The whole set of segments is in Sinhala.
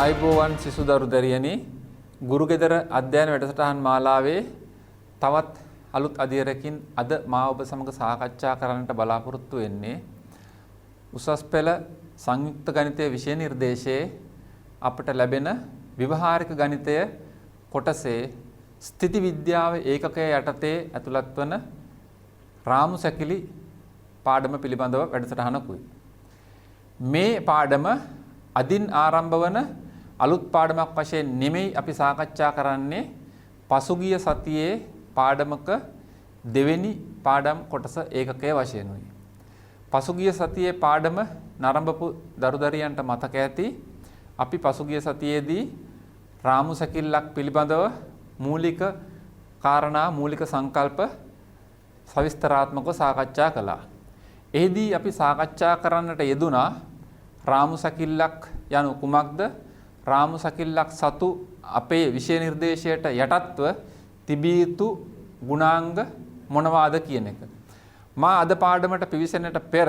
ආයුබෝවන් සිසු දරු දැරියනි ගුරු ගෙදර අධ්‍යයන වැඩසටහන් මාලාවේ තවත් අලුත් අධ්‍යයනකින් අද මා ඔබ සමග සාකච්ඡා කරන්නට බලාපොරොත්තු වෙන්නේ උසස් පෙළ සංයුක්ත ගණිතය විෂය නිර්දේශයේ අපට ලැබෙන ව්‍යවහාරික ගණිතය කොටසේ ස්ථිති විද්‍යාව ඒකකය යටතේ ඇතුළත් වන රාමු සැකිලි පාඩම පිළිබඳව වැඩසටහනකුයි. මේ පාඩම අදින් ආරම්භ වන අලුත් පාඩමක් වශයෙන් නෙමෙයි අපි සාකච්ඡා කරන්නේ පසුගිය සතියේ පාඩමක දෙවෙනි පාඩම් කොටස ඒකකයේ වශයෙන් උයි. පසුගිය සතියේ පාඩම නරඹපු දරුදරියන්ට මතක ඇති අපි පසුගිය සතියේදී රාමු සැකිල්ලක් පිළිබඳව මූලික කාරණා මූලික සංකල්ප සවිස්තරාත්මකව සාකච්ඡා කළා. එෙහිදී අපි සාකච්ඡා කරන්නට යෙදුනා රාමු සැකිල්ලක් යනු කුමක්ද? රාමු සැකිල්ලක් සතු අපේ විෂය නිර්දේශයට යටත්ව තිබිය යුතු ගුණාංග මොනවාද කියන එක. මා අද පාඩමට පිවිසෙන්නට පෙර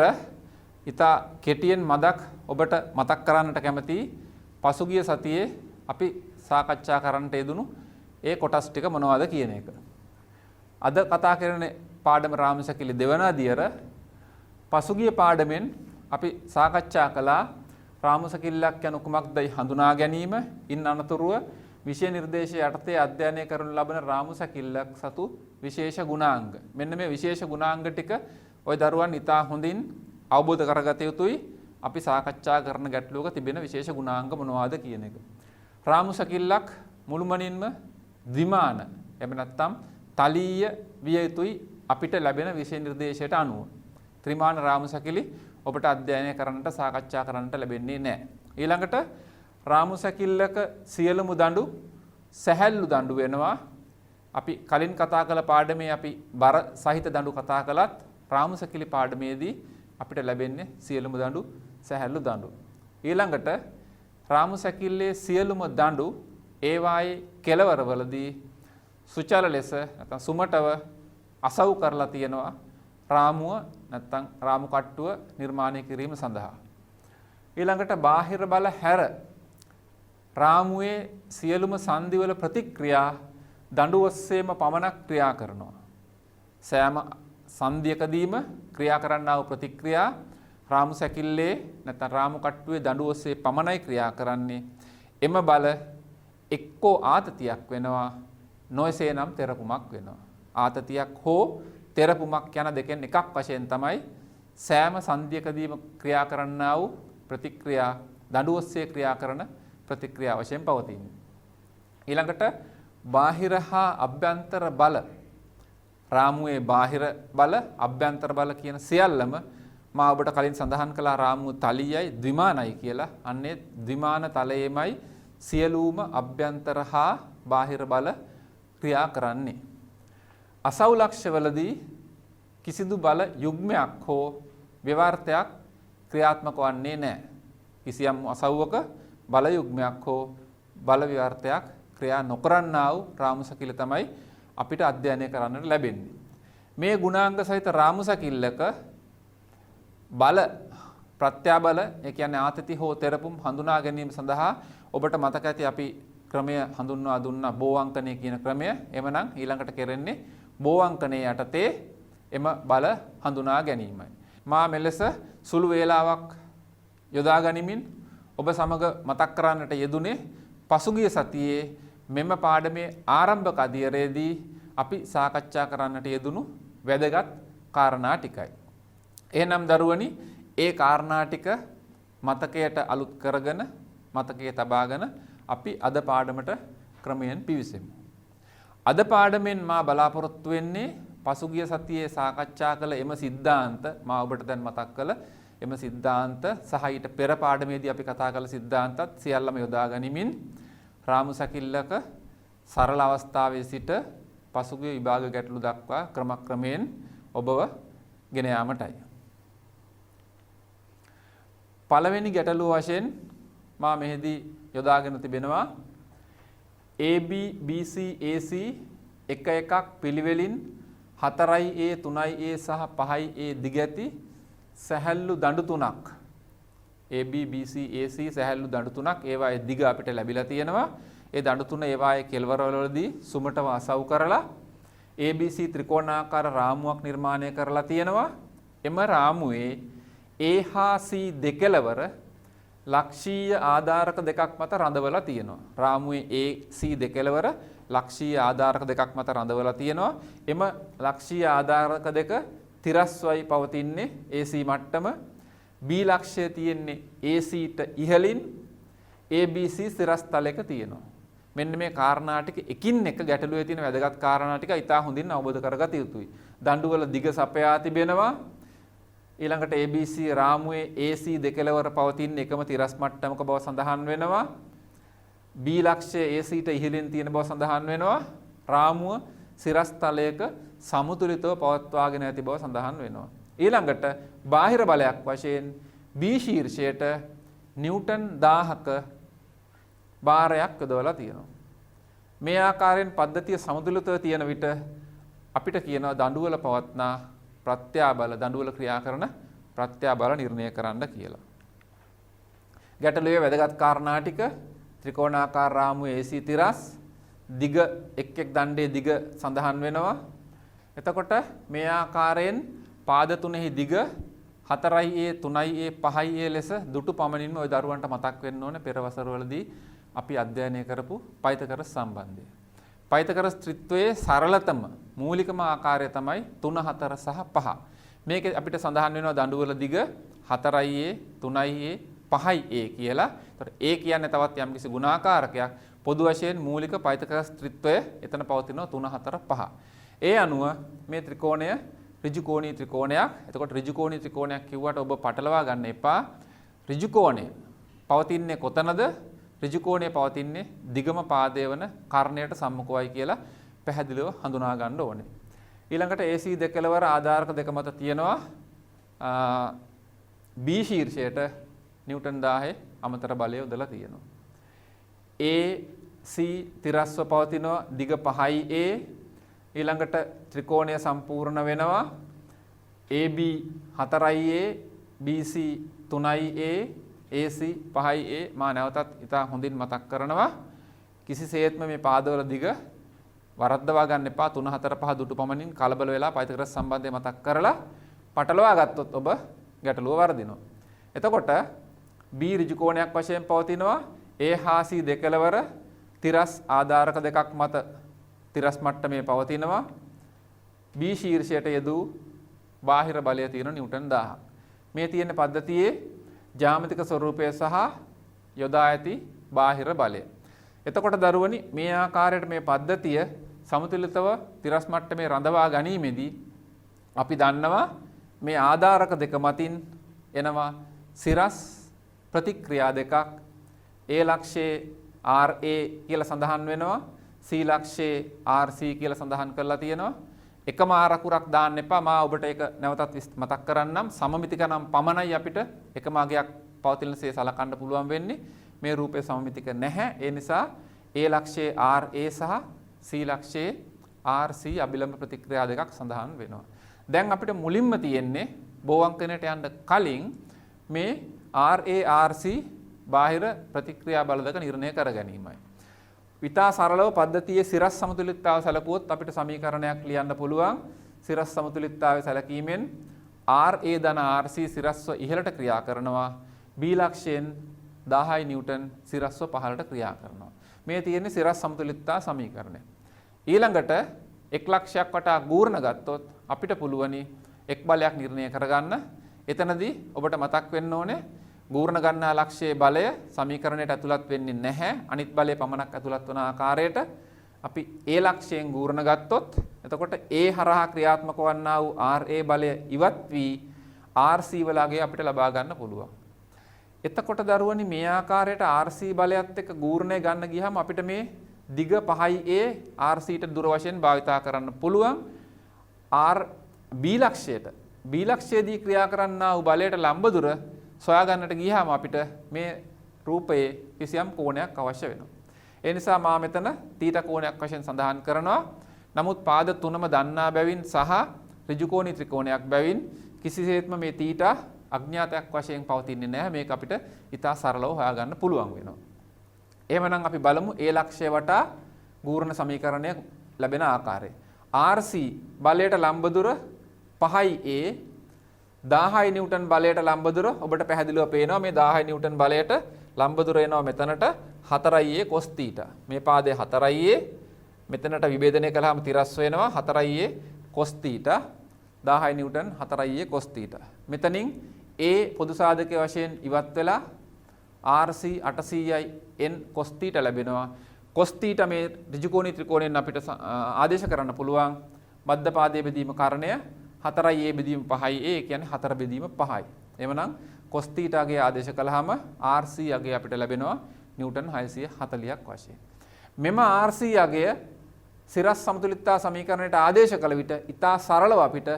ඉතා කෙටියෙන් මදක් ඔබට මතක් කරන්නට කැමතියි පසුගිය සතියේ අපි සාකච්ඡා කරන්නට යෙදුණු ඒ කොටස් ටික මොනවද කියන එක. අද කතා කරන පාඩම රාමු සැකිලි දෙවන අදියර පසුගිය පාඩමෙන් අපි සාකච්ඡා කළා රාමු සැකිල්ලක් යනු කුමක්දයි හඳුනා ගැනීම. ඉන් අනතුරුව විෂය නිර්දේශය යටතේ අධ්‍යයනය කරනු ලබන රාමු සැකිල්ලක් සතු විශේෂ ගුණාංග. මෙන්න මේ විශේෂ ගුණාංග ටික ওই දරුවන් ඉතා හොඳින් අවබෝධ කරගත යුතුයි. අපි සාකච්ඡා කරන ගැටලුවක තිබෙන විශේෂ ගුණාංග මොනවාද කියන එක. රාමු සැකිල්ලක් මුළුමනින්ම ද්විමාන එහෙම නැත්නම් තලීය විය යුතුයි අපිට ලැබෙන විෂය නිර්දේශයට අනුව. ත්‍රිමාන රාමු සැකිලි ඔබට අධ්‍යයනය කරන්නට සාකච්ඡා කරන්නට ලැබෙන්නේ නැහැ. ඊළඟට රාමු සැකිල්ලක සියලුම දඬු සැහැල්ලු දඬු වෙනවා. අපි කලින් කතා කළ පාඩමේ අපි බර සහිත දඬු කතා කළත් රාමු සැකිලි පාඩමේදී අපිට ලැබෙන්නේ සියලුම දඬු සැහැල්ලු දඬු. ඊළඟට රාමු සැකිල්ලේ සියලුම දඬු ඒවායේ කෙළවරවලදී සුචල ලෙස නැත්නම් සුමටව අසව් කරලා තියෙනවා රාමුව නැත්නම් රාමු කට්ටුව නිර්මාණය කිරීම සඳහා. ඊළඟට බාහිර බල හැර රාමුවේ සියලුම සංදිවල ප්‍රතික්‍රියා දඬු ඔස්සේම පමණක් ක්‍රියා කරනවා. සෑම සංදියකදීම ක්‍රියා කරන්නා වූ ප්‍රතික්‍රියා රාමු සැකිල්ලේ නැත්නම් රාමු කට්ටුවේ දඬු ඔස්සේ පමණයි ක්‍රියා කරන්නේ. එම බල එක්කෝ ආතතියක් වෙනවා නොයසේනම් තෙරපුමක් වෙනවා. ආතතියක් හෝ තෙරපුමක් යන දෙකෙන් එකක් වශයෙන් තමයි සෑම සංදියකදීම ක්‍රියා කරන්නා වූ ප්‍රතික්‍රියා දඬු ඔස්සේ ක්‍රියා කරන ප්‍රතික්‍රියා වශයෙන් පවතින්නේ. ඊළඟට බාහිර හා අභ්‍යන්තර බල රාමුවේ බාහිර බල අභ්‍යන්තර බල කියන සියල්ලම මා ඔබට කලින් සඳහන් කළා රාමුව තලියයි ද්විමානයි කියලා. අන්නේ ද්විමාන තලයේමයි සියලුම අභ්‍යන්තර හා බාහිර බල ක්‍රියා කරන්නේ. අසව් ලක්ෂවලදී කිසිදු බල යුග්මයක් හෝ ව්‍යවර්තයක් ක්‍රියාත්මක වන්නේ නැහැ. කිසියම් අසව්වක බල යුග්මයක් හෝ බල ව්‍යවර්තයක් ක්‍රියා නොකරන්නා වූ රාමු සැකිල්ල තමයි අපිට අධ්‍යයනය කරන්නට ලැබෙන්නේ. මේ ගුණාංග සහිත රාමු සැකිල්ලක බල ප්‍රත්‍යාබල ඒ කියන්නේ ආතති හෝ තෙරපුම් හඳුනා ගැනීම සඳහා ඔබට මතක ඇති අපි ක්‍රමය හඳුන්වා දුන්නා බෝවංකනය කියන ක්‍රමය. එමනම් ඊළඟට කෙරෙන්නේ බෝවංකනයේ යටතේ එම බල හඳුනා ගැනීමයි. මා මෙලෙස සුළු වේලාවක් යොදා ගනිමින් ඔබ සමග මතක් කරන්නට යෙදුනේ පසුගිය සතියේ මෙම පාඩමේ ආරම්භක අදියරේදී අපි සාකච්ඡා කරන්නට යෙදුණු වැදගත් කාරණා ටිකයි. එහෙනම් දරුවනි ඒ කාරණා ටික මතකයට අලුත් කරගෙන මතකයේ තබාගෙන අපි අද පාඩමට ක්‍රමයෙන් පිවිසෙමු. අද පාඩමෙන් මා බලාපොරොත්තු වෙන්නේ පසුගිය සතියේ සාකච්ඡා කළ එම සිද්ධාන්ත මා ඔබට දැන් මතක් කළ එම සිද්ධාන්ත සහ ඊට පෙර පාඩමේදී අපි කතා කළ සිද්ධාන්තත් සියල්ලම යොදා ගනිමින් රාමු සැකිල්ලක සරල අවස්ථාවේ සිට පසුගිය විභාග ගැටලු දක්වා ක්‍රමක්‍රමයෙන් ඔබව ගෙන යාමටයි. පළවෙනි ගැටලුව වශයෙන් මා මෙහිදී යොදාගෙන තිබෙනවා AB BC AC එක එකක් පිළිවෙලින් 4A 3A සහ 5A දිග ඇති සැහැල්ලු දඬු තුනක් AB BC AC සැහැල්ලු දඬු තුනක් ඒවායේ දිග අපිට ලැබිලා තියෙනවා. ඒ දඬු තුන ඒවායේ කෙළවරවලදී සුමටව අසව් කරලා ABC ත්‍රිකෝණාකාර රාමුවක් නිර්මාණය කරලා තියෙනවා. එම රාමුවේ A හා C දෙකලවර ලක්ෂීය ආධාරක දෙකක් මත රඳවලා තියෙනවා. රාමුවේ AC දෙකලවර ලක්ෂීය ආධාරක දෙකක් මත රඳවලා තියෙනවා. එම ලක්ෂීය ආධාරක දෙක තිරස්වයි පවතින්නේ AC මට්ටම. B ලක්ෂය තියෙන්නේ AC-ට ඉහළින් ABC සිරස්තලයක තියෙනවා. මෙන්න මේ කාරණා ටික එකින් එක ගැටලුවේ තියෙන වැදගත් කාරණා ටික ඉතා හොඳින් අවබෝධ කරගත යුතුයි. දඬුවල දිග සපයා තිබෙනවා. ඊළඟට ABC රාමුවේ AC දෙකලවර පවතින එකම තිරස් මට්ටමක බව සඳහන් වෙනවා. B ලක්ෂය AC-ට ඉහළින් තියෙන බව සඳහන් වෙනවා. රාමුව සිරස්තලයක සමතුලිතව පවත්වාගෙන ඇති බව සඳහන් වෙනවා. ඊළඟට බාහිර බලයක් වශයෙන් B ශීර්ෂයට නිව්ටන් 1000ක භාරයක් යොදවලා තියෙනවා. මේ ආකාරයෙන් පද්ධතිය සමතුලිතව තියෙන විට අපිට කියනවා දඬුවල පවත්නා ප්‍රත්‍යාබල දඬුවල ක්‍රියා කරන ප්‍රත්‍යාබල නිර්ණය කරන්න කියලා. ගැටලුවේ වැදගත් කාරණා ටික ත්‍රිකෝණාකාර රාමුවේ AC තිරස් දිග එක් දණ්ඩේ දිග සඳහන් වෙනවා. එතකොට මේ ආකාරයෙන් පාද තුනෙහි දිග 4A 3A 5A ලෙස දුටු පමණින්ම ওই දරුවන්ට මතක් වෙන්න ඕනේ පෙර වසරවලදී අපි අධ්‍යයනය කරපු පයිතකරස් සම්බන්ධය. පයිතකරස් ත්‍රිත්වයේ සරලතම මූලිකම ආකාරය තමයි 3 4 සහ 5. මේක අපිට සඳහන් වෙනවා දඬුවල දිග 4A 3A 5A කියලා. ඒතකොට A කියන්නේ තවත් යම්කිසි ගුණාකාරකයක්. පොදු වශයෙන් මූලික පයිතකරස් ත්‍රිත්වය එතන පවතිනවා 3 4 5. ඒ අනුව මේ ත්‍රිකෝණය ඍජු කෝණී ත්‍රිකෝණයක්. එතකොට ඍජු කෝණී ත්‍රිකෝණයක් කිව්වට ඔබ පටලවා ගන්න එපා. ඍජු කෝණය පවතින්නේ කොතනද? ඍජු කෝණය පවතින්නේ දිගම පාදය වන කර්ණයට සම්මුඛවයි කියලා පැහැදිලිව හඳුනා ගන්න ඕනේ. ඊළඟට AC දෙකලවර ආධාරක දෙක මත තියෙනවා B ශීර්ෂයට නිව්ටන් 1000 අමතර බලය යොදලා තියෙනවා. AC තිරස්ව පවතිනවා දිග 5A. ඊළඟට ත්‍රිකෝණය සම්පූර්ණ වෙනවා. AB 4A BC 3A AC 5A මා නැවතත් ඉතා හොඳින් මතක් කරනවා. කිසිසේත්ම මේ පාදවල දිග වරද්දවා ගන්න එපා. 3 4 5 දුටු පමණින් කලබල වෙලා පයිතග්‍රස් සම්බන්ධය මතක් කරලා පටලවා ගත්තොත් ඔබ ගැටලුව වර්ධිනවා. එතකොට B ඍජු කෝණයක් වශයෙන් පවතිනවා. A හා C දෙකලවර තිරස් ආධාරක දෙකක් මත තිරස් මට්ටමේ පවතිනවා. B ශීර්ෂයට යෙදූ බාහිර බලය තියෙන නිව්ටන් 1000. මේ තියෙන පද්ධතියේ ජ්‍යාමිතික ස්වරූපය සහ යොදා ඇති බාහිර බලය. එතකොට දරුවනි මේ ආකාරයට මේ පද්ධතිය සමතුලිතව තිරස් මට්ටමේ රඳවා ගැනීමේදී අපි දන්නවා මේ ආධාරක දෙක මතින් එනවා සිරස් ප්‍රතික්‍රියා දෙකක්. A ලක්ෂයේ RA කියලා සඳහන් වෙනවා. C ලක්ෂයේ RC කියලා සඳහන් කරලා තියෙනවා. එකම ආරකුරක් දාන්න එපා. මා ඔබට ඒක නැවතත් මතක් කරන්නම්. සමමිතික නම් පමණයි අපිට එකම අගයක් පවතිනසේ සලකන්න පුළුවන් වෙන්නේ. මේ රූපේ සමමිතික නැහැ. ඒ නිසා A ලක්ෂයේ RA සහ C ලක්ෂයේ RC අභිලම්බ ප්‍රතික්‍රියා දෙකක් සඳහන් වෙනවා. දැන් අපිට මුලින්ම තියෙන්නේ බෝවංකනයට යන්න කලින් මේ RA RC බාහිර ප්‍රතික්‍රියා බල දෙක නිර්ණය කර ගැනීමයි. ඉතා සරලව පද්ධතියේ සිරස් සමතුලිතතාව සැලකුවොත් අපිට සමීකරණයක් ලියන්න පුළුවන්. සිරස් සමතුලිතතාවය සැලකීමෙන් RA ධන RC සිරස්ව ඉහළට ක්‍රියා කරනවා. B ලක්ෂයෙන් 10 නිව්ටන් සිරස්ව පහළට ක්‍රියා කරනවා. මේ තියෙන්නේ සිරස් සමතුලිතතා සමීකරණය. ඊළඟට 1 ලක්ෂයක් වටා ගූර්ණ ගත්තොත් අපිට පුළුවනි එක් බලයක් නිර්ණය කරගන්න. එතනදී ඔබට මතක් වෙන්න ඕනේ ගූර්ණ ගන්නා ලක්ෂයේ බලය සමීකරණයට ඇතුළත් වෙන්නේ නැහැ. අනිත් බලය පමණක් ඇතුළත් වන ආකාරයට අපි A ලක්ෂයෙන් ගූර්ණ ගත්තොත් එතකොට A හරහා ක්‍රියාත්මක වන්නා වූ RA බලය ඉවත් වී RC වලගේ අපිට ලබා ගන්න පුළුවන්. එතකොට දරුවනි මේ ආකාරයට RC බලයත් එක්ක ගූර්ණය ගන්න ගියහම අපිට මේ දිග 5A RCට දුර වශයෙන් භාවිතා කරන්න පුළුවන්. B ලක්ෂයේදී ක්‍රියා කරන්නා වූ බලයට ලම්බ දුර සොයා ගන්නට ගියාම අපිට මේ රූපයේ කිසියම් කෝණයක් අවශ්‍ය වෙනවා. ඒ නිසා මා මෙතන තීටා කෝණයක් වශයෙන් සඳහන් කරනවා. නමුත් පාද තුනම දන්නා බැවින් සහ ඍජු කෝණී ත්‍රිකෝණයක් බැවින් කිසිසේත්ම මේ තීටා අඥාතයක් වශයෙන් පවතින්නේ නැහැ. මේක අපිට ඉතා සරලව හොයාගන්න පුළුවන් වෙනවා. එහෙමනම් අපි බලමු ඒ ලක්ෂ්‍ය වටා ගූර්ණ සමීකරණය ලැබෙන ආකාරය. RC බලයට ලම්බ දුර 5A 1000 නිව්ටන් බලයට ලම්බ දුර ඔබට පැහැදිලිව පේනවා මේ 1000 නිව්ටන් බලයට ලම්බ දුර එනවා මෙතනට 4A cos θ. මේ පාදයේ 4A මෙතනට විභේදනය කළාම තිරස් වෙනවා 4A cos θ 1000 Newton 4A cos θ. මෙතනින් A පොදු සාධකයේ වශයෙන් ඉවත් වෙලා RC 800යි n cos θ ලැබෙනවා. cos θ මේ ඍජුකෝණී ත්‍රිකෝණයෙන් අපිට ආදේශ කරන්න පුළුවන්. මධ්‍ය පාදයේ බෙදීම කරණය 4A බෙදීම 5A ඒ කියන්නේ 4 බෙදීම 5යි. එවනම් cos θ ගේ ආදේශ කළාම RC අගය අපිට ලැබෙනවා නිව්ටන් 640ක් වශයෙන්. මෙම RC අගය සිරස් සමතුලිතතා සමීකරණයට ආදේශ කළ විට ඉතා සරලව අපිට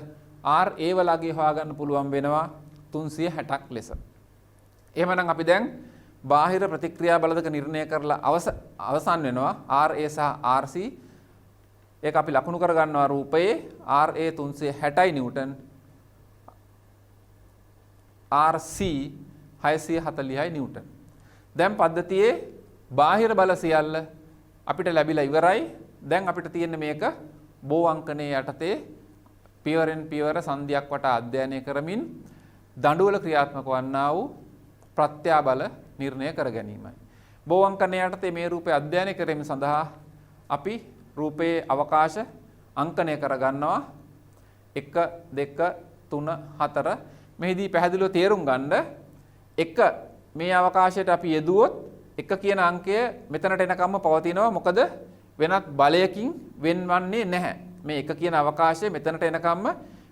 RA වල අගය හොයාගන්න පුළුවන් වෙනවා 360ක් ලෙස. එහෙමනම් අපි දැන් බාහිර ප්‍රතික්‍රියා බලදක නිර්ණය කරලා අවසන් වෙනවා RA සහ RC. ඒක අපි ලකුණු කර ගන්නවා රූපයේ RA 360යි නිව්ටන් RC 640යි නිව්ටන්. දැන් පද්ධතියේ බාහිර බල සියල්ල අපිට ලැබිලා ඉවරයි. දැන් අපිට තියෙන්නේ මේක බෝ අංකණයේ යටතේ පියවරෙන් පියවර සංධියක් වටා අධ්‍යයනය කරමින් දඬුවල ක්‍රියාත්මක වන්නා වූ ප්‍රත්‍යාබල නිර්ණය කර ගැනීමයි. බෝ අංකණයේ යටතේ මේ රූපය අධ්‍යයනය කිරීම සඳහා අපි රූපයේ අවකාශ අංකණය කර ගන්නවා 1 2 3 4. මෙහිදී පැහැදිලිව තේරුම් ගන්න 1 මේ අවකාශයට අපි යෙදුවොත් 1 කියන අංකය මෙතනට එනකම්ම පවතිනවා. මොකද වෙනත් බලයකින් වෙන්වන්නේ නැහැ. මේ 1 කියන අවකාශය මෙතනට එනකම්ම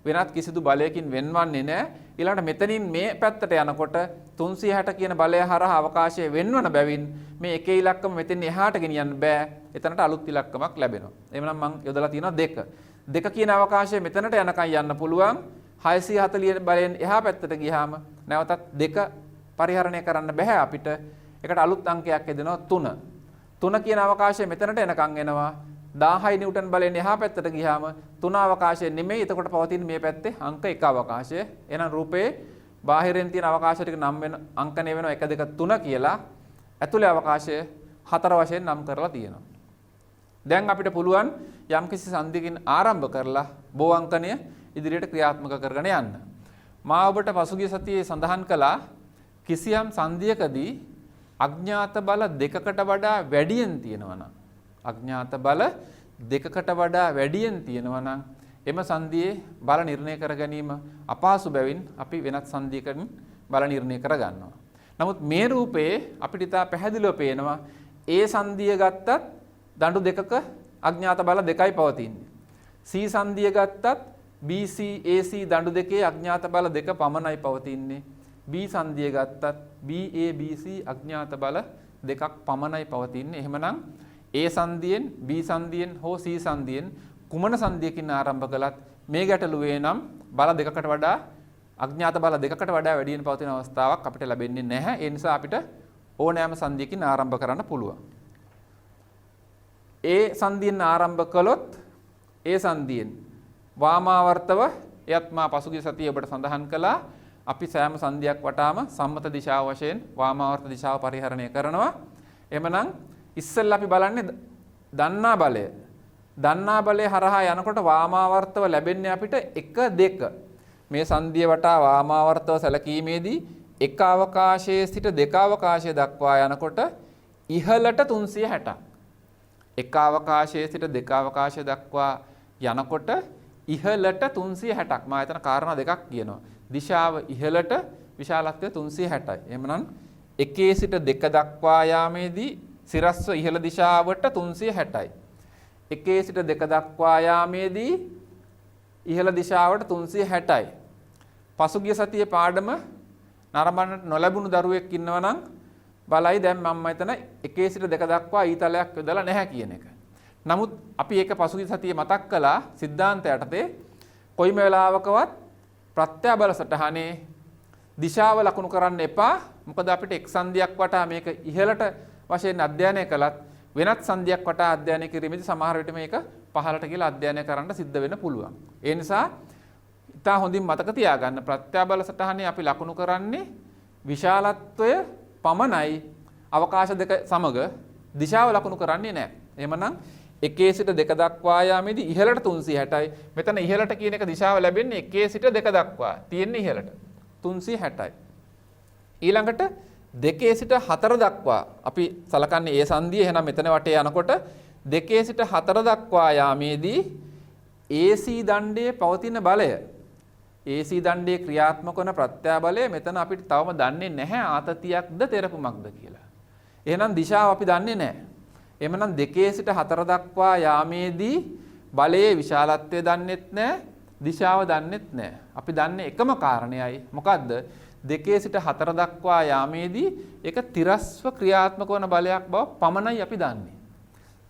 වෙනත් කිසිදු බලයකින් වෙන්වන්නේ නැහැ. ඊළඟට මෙතනින් මේ පැත්තට යනකොට 360 කියන බලය හරහා අවකාශය වෙන්වන බැවින් මේ එකේ ඉලක්කම මෙතෙන් එහාට ගෙනියන්න බෑ. එතනට අලුත් ඉලක්කමක් ලැබෙනවා. එහෙනම් මම යොදලා තියෙනවා 2. 2 කියන අවකාශය මෙතනට යනකම් යන්න පුළුවන්. 640 බලයෙන් එහා පැත්තට ගියාම නැවතත් 2 පරිහරණය කරන්න බෑ අපිට. ඒකට අලුත් අංකයක් එදෙනවා 3. 3 කියන අවකාශය මෙතනට එනකම් එනවා. 1000 නිව්ටන් බලයෙන් එහා පැත්තට ගියාම 3 අවකාශය නෙමෙයි. එතකොට පවතින මේ පැත්තේ අංක 1 අවකාශය. එහෙනම් රූපයේ බාහිරින් තියෙන අවකාශ ටික නම් වෙන අංකණය වෙනවා 1 2 3 කියලා. ඇතුලේ අවකාශය 4 වශයෙන් නම් කරලා තියෙනවා. දැන් අපිට පුළුවන් යම්කිසි සංධියකින් ආරම්භ කරලා බෝ අංකණය ඉදිරියට ක්‍රියාත්මක කරගෙන යන්න. මා ඔබට පසුගිය සතියේ සඳහන් කළා කිසියම් සංධියකදී අඥාත බල දෙකකට වඩා වැඩියෙන් තියෙනවා නම් අඥාත බල දෙකකට වඩා වැඩියෙන් තියෙනවා නම් එම සංධියේ බල නිර්ණය කර ගැනීම අපහසු බැවින් අපි වෙනත් සංධියකින් බල නිර්ණය කර ගන්නවා. නමුත් මේ රූපයේ අපිට ඉතා පැහැදිලිව පේනවා ඒ සංධිය ගත්තත් දඬු දෙකක අඥාත බල දෙකයි පවතින්නේ. C සංධිය ගත්තත් BC AC දඬු දෙකේ අඥාත බල දෙක පමණයි පවතින්නේ. B සංධිය ගත්තත් BA BC අඥාත බල දෙකක් පමණයි පවතින්නේ. එහෙමනම් A සංධියෙන් B සංධියෙන් හෝ C සංධියෙන් කුමන සංධියකින් ආරම්භ කළත් මේ ගැටලුවේ නම් බල දෙකකට වඩා අඥාත බල දෙකකට වඩා වැඩියෙන් පවතින අවස්ථාවක් අපිට ලැබෙන්නේ නැහැ. ඒ නිසා අපිට ඕනෑම සංධියකින් ආරම්භ කරන්න පුළුවන්. A සංධියෙන් ආරම්භ කළොත් A සංධියෙන් වාමාවර්තව එයත් මා පසුගිය සතියේ ඔබට සඳහන් කළා අපි සෑම සංධියක් වටාම සම්මත දිශාව වශයෙන් වාමාවර්ත දිශාව පරිහරණය කරනවා. එhmenan ඉස්සෙල්ලා අපි බලන්නේ දන්නා බලය. දන්නා බලය හරහා යනකොට වාමාවර්තව ලැබෙන්නේ අපිට 1 2. මේ සංධිය වටා වාමාවර්තව සැලකීමේදී එක අවකාශයේ සිට දෙක අවකාශය දක්වා යනකොට ඉහළට 360ක්. එක අවකාශයේ සිට දෙක අවකාශය දක්වා යනකොට ඉහළට 360ක්. මා එතන කාරණා දෙකක් කියනවා. දිශාව ඉහළට විශාලත්වය 360යි. එහෙමනම් එකේ සිට දෙක දක්වා යාමේදී සිරස්ව ඉහළ දිශාවට 360යි. එකේ සිට දෙක දක්වා යාමේදී ඉහළ දිශාවට 360යි. පසුගිය සතියේ පාඩම නරඹන්නට නොලැබුණු දරුවෙක් ඉන්නවා නම් බලයි දැන් මම මෙතන එකේ සිට දෙක දක්වා ඊතලයක් යොදලා නැහැ කියන එක. නමුත් අපි ඒක පසුගිය සතියේ මතක් කළා සිද්ධාන්ත යටතේ කොයිම වෙලාවකවත් ප්‍රත්‍යාබල සටහනේ දිශාව ලකුණු කරන්න එපා. මොකද අපිට එක් සංධියක් වටා මේක ඉහළට වශයෙන් අධ්‍යයනය කළත් වෙනත් සංධියක් වටා අධ්‍යයනය කිරීමේදී සමහර විට මේක පහළට කියලා අධ්‍යයනය කරන්න සිද්ධ වෙන්න පුළුවන්. ඒ නිසා ඉතා හොඳින් මතක තියාගන්න ප්‍රත්‍යාබල සටහනේ අපි ලකුණු කරන්නේ විශාලත්වය පමණයි අවකාශ දෙක සමග දිශාව ලකුණු කරන්නේ නැහැ. එහෙමනම් 1 සිට 2 දක්වා යාමේදී ඉහළට 360යි. මෙතන ඉහළට කියන එක දිශාව ලැබෙන්නේ 1 සිට 2 දක්වා. තියෙන්නේ ඉහළට 360යි. ඊළඟට 2 සිට 4 දක්වා අපි සලකන්නේ ඒ සංදිය. එහෙනම් මෙතන වටේ යනකොට 2 සිට 4 දක්වා යාමේදී AC දණ්ඩයේ පවතින බලය AC දණ්ඩයේ ක්‍රියාත්මක වන ප්‍රත්‍යාබලය මෙතන අපිට තවම දන්නේ නැහැ ආතතියක්ද තෙරපුමක්ද කියලා. එහෙනම් දිශාව අපි දන්නේ නැහැ. එහෙමනම් 2 සිට 4 දක්වා යාමේදී බලයේ විශාලත්වය දන්නෙත් නැහැ, දිශාව දන්නෙත් නැහැ. අපි දන්නේ එකම කාරණයයි. මොකද්ද? 2 සිට 4 දක්වා යාමේදී ඒක තිරස්ව ක්‍රියාත්මක වන බලයක් බව පමණයි අපි දන්නේ.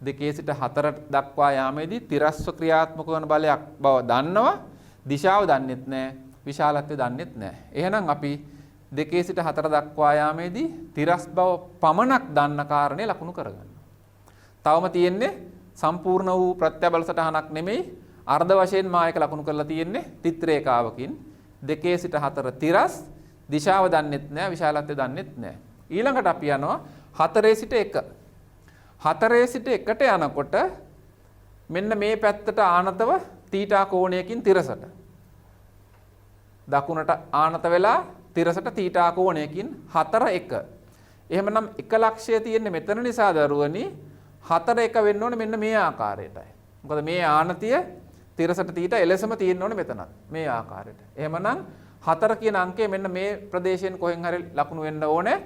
2 සිට 4 දක්වා යාමේදී තිරස්ව ක්‍රියාත්මක වන බලයක් බව දන්නවා. දිශාව දන්නෙත් නැහැ, විශාලත්වය දන්නෙත් නැහැ. එහෙනම් අපි 2 සිට 4 දක්වා යාමේදී තිරස් බව පමණක් දන්න කාරණේ ලකුණු කරගන්නවා. තවම තියෙන්නේ සම්පූර්ණ වූ ප්‍රත්‍යබල සටහනක් නෙමෙයි, අර්ධ වශයෙන් මායක ලකුණු කරලා තියෙන්නේ තිත් රේඛාවකින්. 2 සිට 4 තිරස්, දිශාව දන්නෙත් නැහැ, විශාලත්වය දන්නෙත් නැහැ. ඊළඟට අපි යනවා 4 සිට 1. 4 සිට 1ට යනකොට මෙන්න මේ පැත්තට ආනතව තීටා කෝණයකින් තිරසට. දකුණට ආනත වෙලා තිරසට තීටා කෝණයකින් 4 1. එහෙමනම් එක ලක්ෂය තියෙන්නේ මෙතන නිසා දරුවනි 4 1 වෙන්න ඕනේ මෙන්න මේ ආකාරයටයි. මොකද මේ ආනතිය තිරසට තීටා එලෙසම තියෙන්න ඕනේ මෙතනත් මේ ආකාරයට. එහෙමනම් 4 කියන අංකය මෙන්න මේ ප්‍රදේශයෙන් කොහෙන් හරි ලකුණු වෙන්න ඕනේ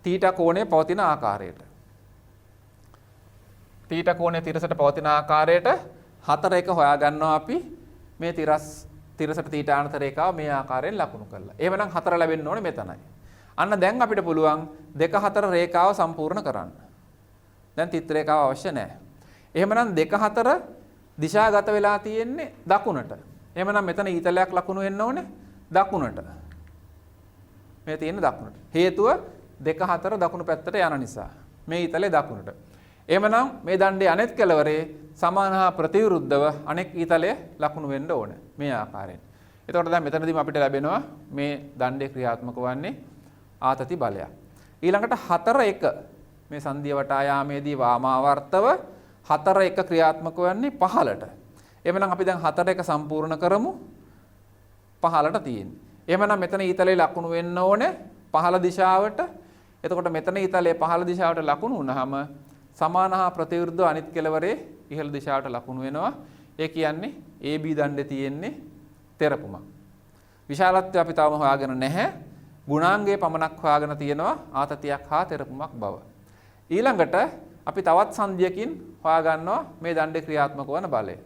තීටා කෝණය පවතින ආකාරයට. තීටා කෝණය තිරසට පවතින ආකාරයට 4 1 හොයා ගන්නවා අපි මේ තිරසට තීටා ආනත රේඛාව මේ ආකාරයෙන් ලකුණු කරලා. එහෙමනම් 4 ලැබෙන්න ඕනේ මෙතනයි. අන්න දැන් අපිට පුළුවන් 2 4 රේඛාව සම්පූර්ණ කරන්න. දැන් තිත් රේඛාව අවශ්‍ය නැහැ. එහෙමනම් 2 4 දිශාගත වෙලා තියෙන්නේ දකුණට. එහෙමනම් මෙතන ඊතලයක් ලකුණු වෙන්න ඕනේ දකුණට. මේ තියෙන්නේ දකුණට. හේතුව 2 4 දකුණු පැත්තට යන නිසා. මේ ඊතලේ දකුණට. එහෙමනම් මේ දණ්ඩේ අනෙක් කෙළවරේ සමාන හා ප්‍රතිවිරුද්ධව අනෙක් ඊතලය ලකුණු වෙන්න ඕනේ මේ ආකාරයෙන්. එතකොට දැන් මෙතනදීම අපිට ලැබෙනවා මේ දණ්ඩේ ක්‍රියාත්මක වන්නේ ආතති බලයක්. ඊළඟට 4 1 මේ සංදිය වටා යාමේදී වාමාවර්තව 4 1 ක්‍රියාත්මක වන්නේ පහළට. එහෙමනම් අපි දැන් 4 1 සම්පූර්ණ කරමු පහළට තියෙන්නේ. එහෙමනම් මෙතන ඊතලේ ලකුණු වෙන්න ඕනේ පහළ දිශාවට. එතකොට මෙතන ඊතලේ පහළ දිශාවට ලකුණු වුණාම සමාන හා ප්‍රතිවිරුද්ධ අනිත් කෙළවරේ ඉහළ දිශාවට ලකුණු වෙනවා. ඒ කියන්නේ AB දණ්ඩේ තියෙන්නේ තෙරපුමක්. විශාලත්වය අපි තාම හොයාගෙන නැහැ. ගුණාංගයේ පමණක් හොයාගෙන තියෙනවා ආතතියක් හා තෙරපුමක් බව. ඊළඟට අපි තවත් සංදියකින් හොයාගන්නවා මේ දණ්ඩේ ක්‍රියාත්මක වන බලය.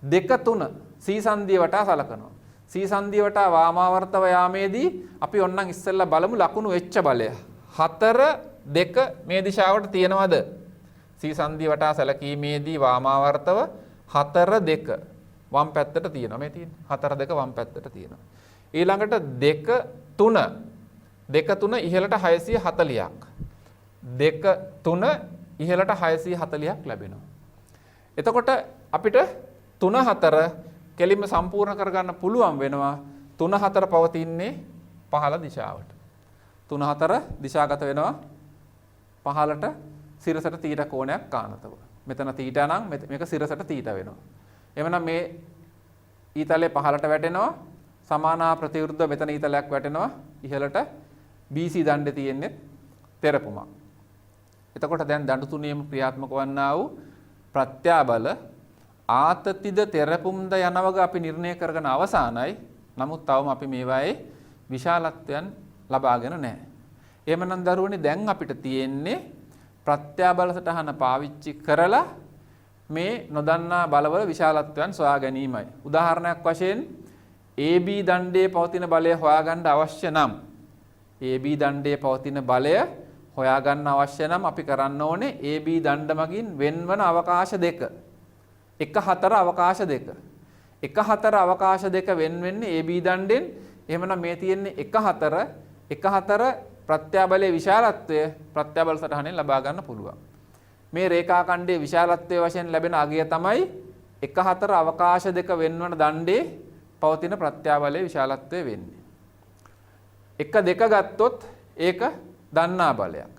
2 3 C සංදිය වටා සලකනවා. C සංදිය වටා වාමාවර්තව යාමේදී අපි ඔන්නම් ඉස්සෙල්ලා බලමු ලකුණු වෙච්ච බලය. 4 2 මේ දිශාවට තියෙනවද? C සංදිය වටා සැලකීමේදී වාමාවර්තව 4 2 වම් පැත්තට තියෙනවා. මේ තියෙන්නේ 4 2 වම් පැත්තට තියෙනවා. ඊළඟට 2 3 2 3 ඉහළට 640ක්. 2 3 ඉහළට 640ක් ලැබෙනවා. එතකොට අපිට 3 4 කෙලින්ම සම්පූර්ණ කරගන්න පුළුවන් වෙනවා. 3 4 පවතින්නේ පහළ දිශාවට. 3 4 දිශාගත වෙනවා පහළට සිරසට තීටා කෝණයක් ආනතව. මෙතන තීටා නම් මේක සිරසට තීටා වෙනවා. එවනම් මේ ඊතලයේ පහළට වැටෙනවා. සමාන ප්‍රතිවිරුද්ධ මෙතන ඊතලයක් වැටෙනවා ඉහළට. BC දණ්ඩේ තියෙන්නේ තෙරපුමක්. එතකොට දැන් දඬු තුනේම ක්‍රියාත්මක වන්නා වූ ප්‍රත්‍යාබල ආතතිද තෙරපුම්ද යනවග අපි නිර්ණය කරගෙන අවසానයි. නමුත් තවම අපි මේවායේ විශාලත්වයන් ලබාගෙන නැහැ. එහෙමනම් දරුවනේ දැන් අපිට තියෙන්නේ ප්‍රත්‍යාබල සටහන පාවිච්චි කරලා මේ නොදන්නා බලවල විශාලත්වයන් සොයා ගැනීමයි. උදාහරණයක් වශයෙන් AB දණ්ඩයේ පවතින බලය හොයාගන්න අවශ්‍ය නම් AB දණ්ඩයේ පවතින බලය හොයාගන්න අවශ්‍ය නම් අපි කරන්න ඕනේ AB දණ්ඩ මගින් වෙන්වන අවකාශ දෙක. 1 4 අවකාශ දෙක. 1 4 අවකාශ දෙක වෙන් වෙන්නේ AB දණ්ඩෙන්. එහෙමනම් මේ තියෙන්නේ 1 4 1 4 ප්‍රත්‍යාබලයේ විශාලත්වය ප්‍රත්‍යාබල සටහනෙන් ලබා ගන්න පුළුවන්. මේ රේඛා ඛණ්ඩයේ විශාලත්වයේ වශයෙන් ලැබෙන අගය තමයි 1 4 අවකාශ දෙක වෙන්වන දණ්ඩේ පවතින ප්‍රත්‍යාබලයේ විශාලත්වය වෙන්නේ. 1 2 ගත්තොත් ඒක දන්නා බලයක්.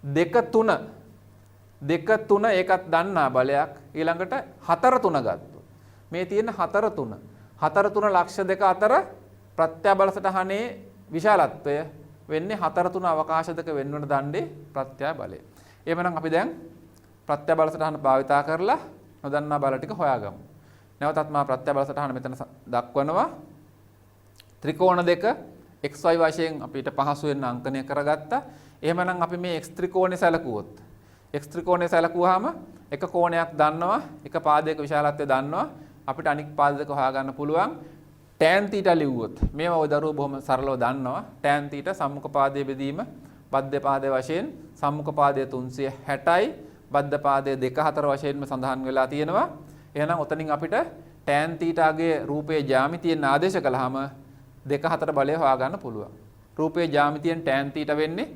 2 3 ඒකත් දන්නා බලයක්. ඊළඟට 4 3 ගත්තොත් මේ තියෙන 4 3 ලක්ෂ 2 අතර ප්‍රත්‍යාබල සටහනේ විශාලත්වය වෙන්නේ 4 3 අවකාශ දෙක වෙන්වන දණ්ඩේ ප්‍රත්‍යාබලය. එහෙමනම් අපි දැන් ප්‍රත්‍යාබල සටහන භාවිතා කරලා නොදන්නා බල ටික හොයාගමු. නැවතත් මා ප්‍රත්‍යාබල සටහන මෙතන දක්වනවා. ත්‍රිකෝණ දෙක xy වශයෙන් අපිට පහසු වෙන අංකණය කරගත්තා. එහෙමනම් අපි මේ x ත්‍රිකෝණය සැලකුවොත් x ත්‍රිකෝණය සැලකුවාම එක කෝණයක් දන්නවා, එක පාදයක විශාලත්වය දන්නවා. අපිට අනික් පාද දෙක හොයාගන්න පුළුවන්. tan θ ලිව්වොත් මේවා ඔය දරුවෝ බොහොම සරලව දන්නවා. tan θ සම්මුඛ පාදයේ බෙදීම බද්ධ පාදයේ වශයෙන් සම්මුඛ පාදයේ 360යි බද්ධ පාදයේ 2 4 වශයෙන්ම සඳහන් වෙලා තියෙනවා. එහෙනම් ඔතනින් අපිට tan θගේ රූපයේ ජ්‍යාමිතියෙන් ආදේශ කළාම 2 4 බලය හොයාගන්න පුළුවන්. රූපයේ ජ්‍යාමිතියෙන් tan θ වෙන්නේ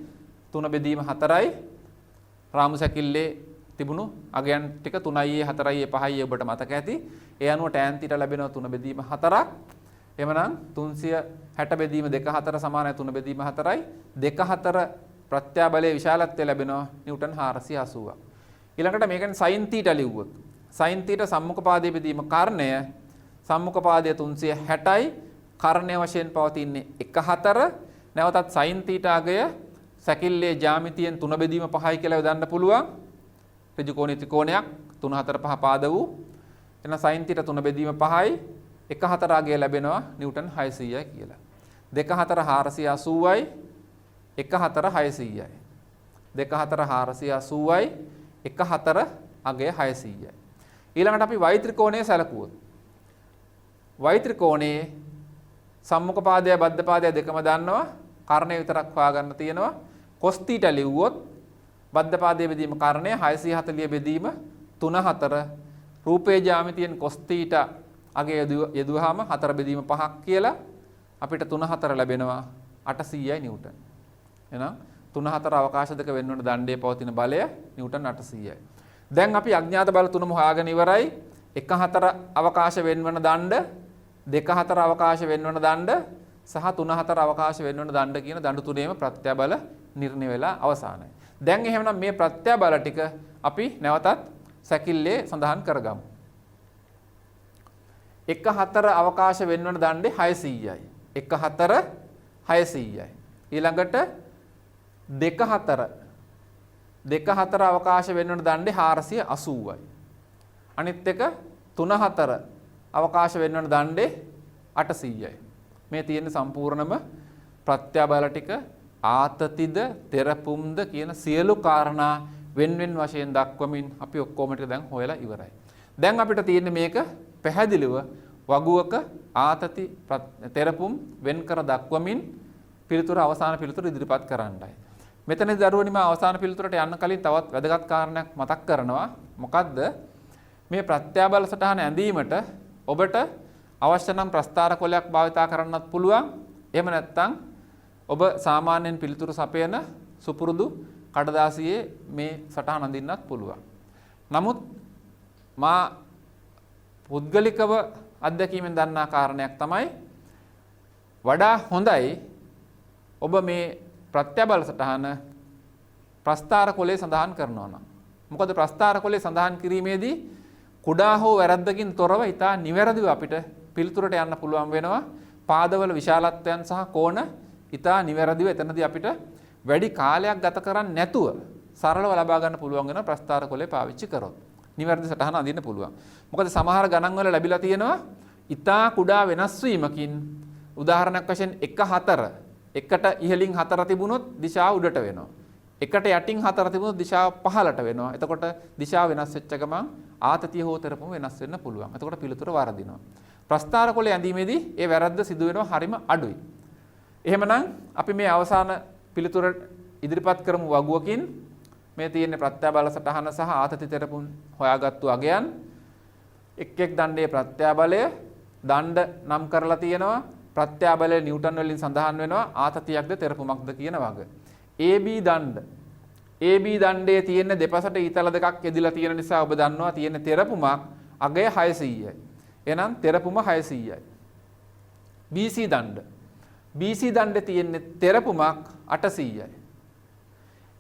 3 බෙදීම 4යි. රාමු සැකිල්ලේ තිබුණු අගයන් ටික 3යි 4යි 5යි ඔබට මතක ඇති. ඒ අනුව tan θ ලැබෙනවා 3 බෙදීම 4ක්. එහෙමනම් 360 බෙදීම 2 4 සමානයි 3 බෙදීම 4යි. 2 4 ප්‍රත්‍යාබලයේ විශාලත්වය ලැබෙනවා නිව්ටන් 480ක්. ඊළඟට මේකෙන් sin θ ලිව්වොත් sin θ සම්මුඛ පාදයේ බෙදීම කර්ණය සම්මුඛ පාදයේ 360යි කර්ණය වශයෙන් පවතින්නේ 1 4. නැවතත් sin θ අගය සැකිල්ලේ ජ්‍යාමිතියෙන් 3 බෙදීම 5යි කියලා යොදන්න පුළුවන්. ඍජු කෝණී ත්‍රිකෝණයක් 3 4 5 පාද වූ. එහෙනම් sin θ 3 බෙදීම 5යි 1 4 අගය ලැබෙනවා නිව්ටන් 600යි කියලා. 2 4 480යි 1 4 600යි. 2 4 480යි 1 4 අගය 600යි. ඊළඟට අපි y ත්‍රිකෝණය සැලකුවොත් y ත්‍රිකෝණයේ සම්මුඛ පාදය බද්ධ පාදය දෙකම දන්නවා. කර්ණය විතරක් හොයාගන්න තියෙනවා. cos θ ලිව්වොත් බද්ධ පාදයේ බෙදීම කර්ණය 640 බෙදීම 3 4 රූපේ ජ්‍යාමිතියෙන් cos θ අගය යෙදුවාම 4 බෙදීම 5ක් කියලා අපිට 3 4 ලැබෙනවා 800යි නිව්ටන්. එහෙනම් 3 4 අවකාශ දෙක වෙන්වන දණ්ඩේ පවතින බලය නිව්ටන් 800යි. දැන් අපි අඥාත බල තුනම හොයාගෙන ඉවරයි. 1 4 අවකාශ වෙන්වන දණ්ඩ, 2 4 අවකාශ වෙන්වන දණ්ඩ සහ 3 4 අවකාශ වෙන්වන දණ්ඩ කියන දණ්ඩ තුනේම ප්‍රත්‍යාබල නිර්ණය වෙලා අවසానයි. දැන් එහෙනම් මේ ප්‍රත්‍යාබල ටික අපි නැවතත් සැකිල්ලේ සඳහන් කරගමු. 1 4 අවකාශ වෙන්වන දණ්ඩේ 600යි. 1 4 600යි. ඊළඟට 2 4 අවකාශ වෙන්වන දණ්ඩේ 480යි. අනිත් එක 3 4 අවකාශ වෙන්වන දණ්ඩේ 800යි. මේ තියෙන සම්පූර්ණම ප්‍රත්‍යාබල ටික ආතතිද තෙරපුම්ද කියන සියලු කාරණා වෙන්වෙන් වශයෙන් දක්වමින් අපි ඔක්කොම ටික දැන් හොයලා ඉවරයි. දැන් අපිට තියෙන්නේ මේක පැහැදිලිව වගුවක ආතති තෙරපුම් වෙන් කර දක්වමින් පිළිතුර අවසාන පිළිතුර ඉදිරිපත් කරන්නයි. මෙතනදී දරුවනි මම අවසාන පිළිතුරට යන්න කලින් තවත් වැදගත් කාරණයක් මතක් කරනවා. මොකද්ද? මේ ප්‍රත්‍යාබල සටහන ඇඳීමට ඔබට අවශ්‍ය නම් ප්‍රස්ථාර කොලයක් භාවිතා කරන්නත් පුළුවන්. එහෙම නැත්නම් ඔබ සාමාන්‍යයෙන් පිළිතුරු සපයන සුපුරුදු කඩදාසියේ මේ සටහන අඳින්නත් පුළුවන්. නමුත් මා පුද්ගලිකව අත්දැකීමෙන් දන්නා කාරණයක් තමයි වඩා හොඳයි ඔබ මේ ප්‍රත්‍යාබල සටහන ප්‍රස්ථාර කොලේ සඳහන් කරනවා නම්. මොකද ප්‍රස්ථාර කොලේ සඳහන් කිරීමේදී කුඩා හෝ වැරද්දකින් තොරව ඉතා නිවැරදිව අපිට පිළිතුරට යන්න පුළුවන් වෙනවා. පාදවල විශාලත්වයන් සහ කෝණ ඉතා නිවැරදිව එතනදී අපිට වැඩි කාලයක් ගත කරන්නේ නැතුව සරලව ලබා ගන්න පුළුවන් වෙන ප්‍රස්ථාර කොලේ පාවිච්චි කරොත්. නිවැරදි සටහන අඳින්න පුළුවන්. මොකද සමහර ගණන් වල ලැබිලා තියෙනවා ඉතා කුඩා වෙනස් වීමකින් උදාහරණයක් වශයෙන් 1 4 එකට ඉහළින් 4 තිබුණොත් දිශාව උඩට වෙනවා. එකට යටින් 4 තිබුණොත් දිශාව පහළට වෙනවා. එතකොට දිශාව වෙනස් වෙච්ච ගමන් ආතතිය හෝ තෙරපුම වෙනස් වෙන්න පුළුවන්. එතකොට පිළිතුර වරදිනවා. ප්‍රස්ථාර කොලේ ඇඳීමේදී ඒ වැරද්ද සිදු වෙනවා හරිම අඩුයි. එහෙමනම් අපි මේ අවසාන පිළිතුර ඉදිරිපත් කරමු වගුවකින්. මේ තියෙන ප්‍රත්‍යාබල සටහන සහ ආතති තෙරපුම් හොයාගත්තු අගයන් එක් එක් දණ්ඩේ ප්‍රත්‍යාබලය දණ්ඩ නම් කරලා තියෙනවා. ප්‍රත්‍යාබලය නිව්ටන් වලින් සඳහන් වෙනවා. ආතතියක්ද තෙරපුමක්ද කියන වග. AB දණ්ඩ. AB දණ්ඩේ තියෙන දෙපසට ඊතල දෙකක් යෙදිලා තියෙන නිසා ඔබ දන්නවා තියෙන තෙරපුමක් අගය 600යි. එහෙනම් තෙරපුම 600යි. BC දණ්ඩ. BC දණ්ඩේ තියෙන්නේ තෙරපුමක් 800යි.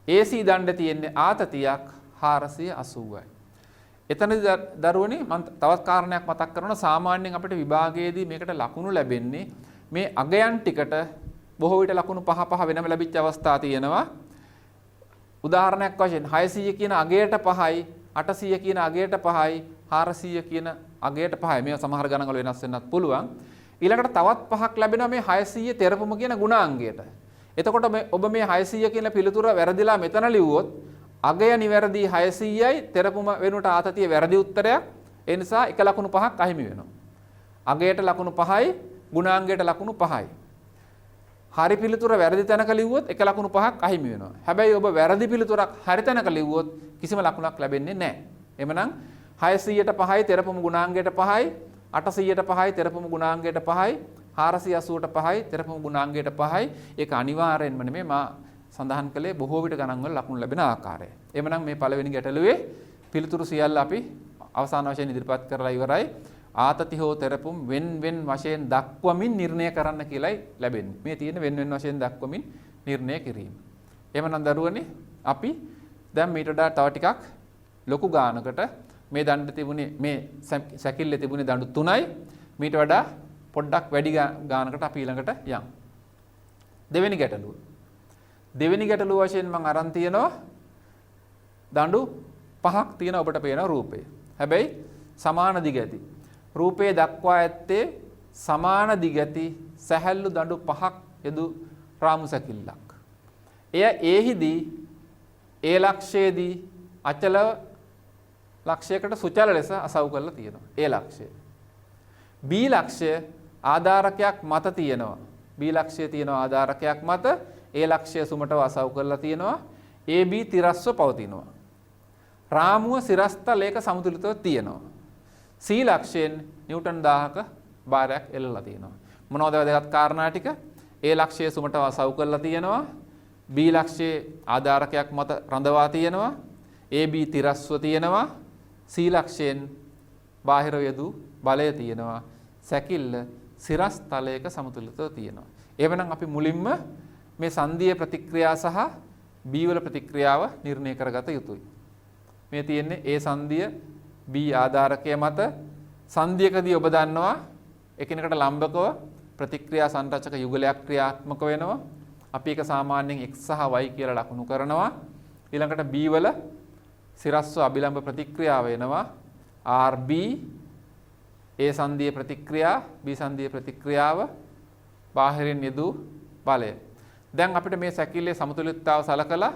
AC දණ්ඩේ තියෙන්නේ ආතතියක් 480යි. එතනදී දරුවනේ මම තවත් කාරණයක් මතක් කරනවා. සාමාන්‍යයෙන් අපිට විභාගයේදී මේකට ලකුණු ලැබෙන්නේ මේ අගයන් ටිකට බොහෝ විට ලකුණු 5 වෙනම ලැබිච්ච අවස්ථා තියෙනවා. උදාහරණයක් වශයෙන් 600 කියන අගයට 5යි, 800 කියන අගයට 5යි, 400 කියන අගයට 5යි. මේවා සමහර ගණන් වල වෙනස් වෙන්නත් පුළුවන්. ඊළඟට තවත් 5ක් ලැබෙනවා මේ 600 තෙරපුම කියන ගුණාංගයට. එතකොට ඔබ මේ 600 කියන පිළිතුර වැරදිලා මෙතන ලිව්වොත් අගය නිවැරදි 600යි තෙරපුම වෙනුවට ආතතිය වැරදි උත්තරයක්. ඒ නිසා එක ලකුණු 5ක් අහිමි වෙනවා. අගයට ලකුණු 5යි, ගුණාංගයට ලකුණු 5යි. හරි පිළිතුර වැරදි තැනක ලිව්වොත් එක ලකුණු 5ක් අහිමි වෙනවා. හැබැයි ඔබ වැරදි පිළිතුරක් හරි තැනක ලිව්වොත් කිසිම ලකුණක් ලැබෙන්නේ නැහැ. එhmenan 600ට 5යි තෙරපුම ගුණාංගයට 5යි, 800ට 5යි තෙරපුම ගුණාංගයට 5යි, 480ට 5යි තෙරපුම ගුණාංගයට 5යි. ඒක අනිවාර්යෙන්ම නෙමෙයි මා සඳහන් කළේ බොහෝ විට ගණන් වල ලකුණු ලැබෙන ආකාරය. එhmenan මේ පළවෙනි ගැටලුවේ පිළිතුරු සියල්ල අපි අවසාන වශයෙන් ඉදිරිපත් කරලා ඉවරයි. ආතති හෝ තෙරපුම් වෙන් වශයෙන් දක්වමින් නිර්ණය කරන්න කියලායි ලැබෙන්නේ. මේ තියෙන වෙන් වශයෙන් දක්වමින් නිර්ණය කිරීම. එhmenan දරුවනේ අපි දැන් මීට වඩා තව ටිකක් ලොකු ගානකට මේ දණ්ඩ තිබුණේ මේ සැකිල්ලේ තිබුණේ දඬු 3යි. මීට වඩා පොඩ්ඩක් වැඩි ගානකට අපි ඊළඟට යමු. දෙවෙනි ගැටලුව. දෙවෙනි ගැටලුව වශයෙන් මම අරන් තියනවා දඬු 5ක් තියෙන ඔබට පේන රූපය. හැබැයි සමාන දිග ඇති. රූපයේ දක්වා ඇත්තේ සමාන දිග ඇති සැහැල්ලු දඬු 5ක් යදු රාමු සැකිල්ලක්. එය ඒහිදී ඒ ලක්ෂයේදී අචල ලක්ෂයකට සුචල ලෙස අසව් කරලා තියෙනවා. ඒ ලක්ෂය. B ලක්ෂය ආධාරකයක් මත තියෙනවා. B ලක්ෂය තියෙනවා ආධාරකයක් මත. ඒ ලක්ෂය සුමටව අසව් කරලා තියෙනවා. AB තිරස්ව පවතිනවා. රාමුව සිරස්තලයක සමතුලිතව තියෙනවා. C ලක්ෂයෙන් නිව්ටන් 1000ක භාරයක් එල්ලලා තියෙනවා. මොනවද වැදගත් කාරණා ටික? A ලක්ෂය සුමටව අසව් කරලා තියෙනවා. B ලක්ෂයේ ආධාරකයක් මත රඳවා තියෙනවා. AB තිරස්ව තියෙනවා. C ලක්ෂයෙන් බාහිර යදු බලය තියෙනවා. සැකිල්ල සිරස් තලයක සමතුලිතව තියෙනවා. එවනම් අපි මුලින්ම මේ සංධියේ ප්‍රතික්‍රියා සහ B වල ප්‍රතික්‍රියාව නිර්ණය කරගත යුතුයි. මේ තියෙන්නේ A සංධිය B ආධාරකය මත. සංධියකදී ඔබ දන්නවා එකිනෙකට ලම්බකව ප්‍රතික්‍රියා සංරචක යුගලයක් ක්‍රියාත්මක වෙනවා. අපි ඒක සාමාන්‍යයෙන් x සහ y කියලා ලකුණු කරනවා. ඊළඟට B වල සිරස්ව අභිලම්බ ප්‍රතික්‍රියාව වෙනවා. RB A සංධියේ ප්‍රතික්‍රියා B සංධියේ ප්‍රතික්‍රියාව බාහිරින් යදු බලය. දැන් අපිට මේ සැකිල්ලේ සමතුලිතතාව සලකලා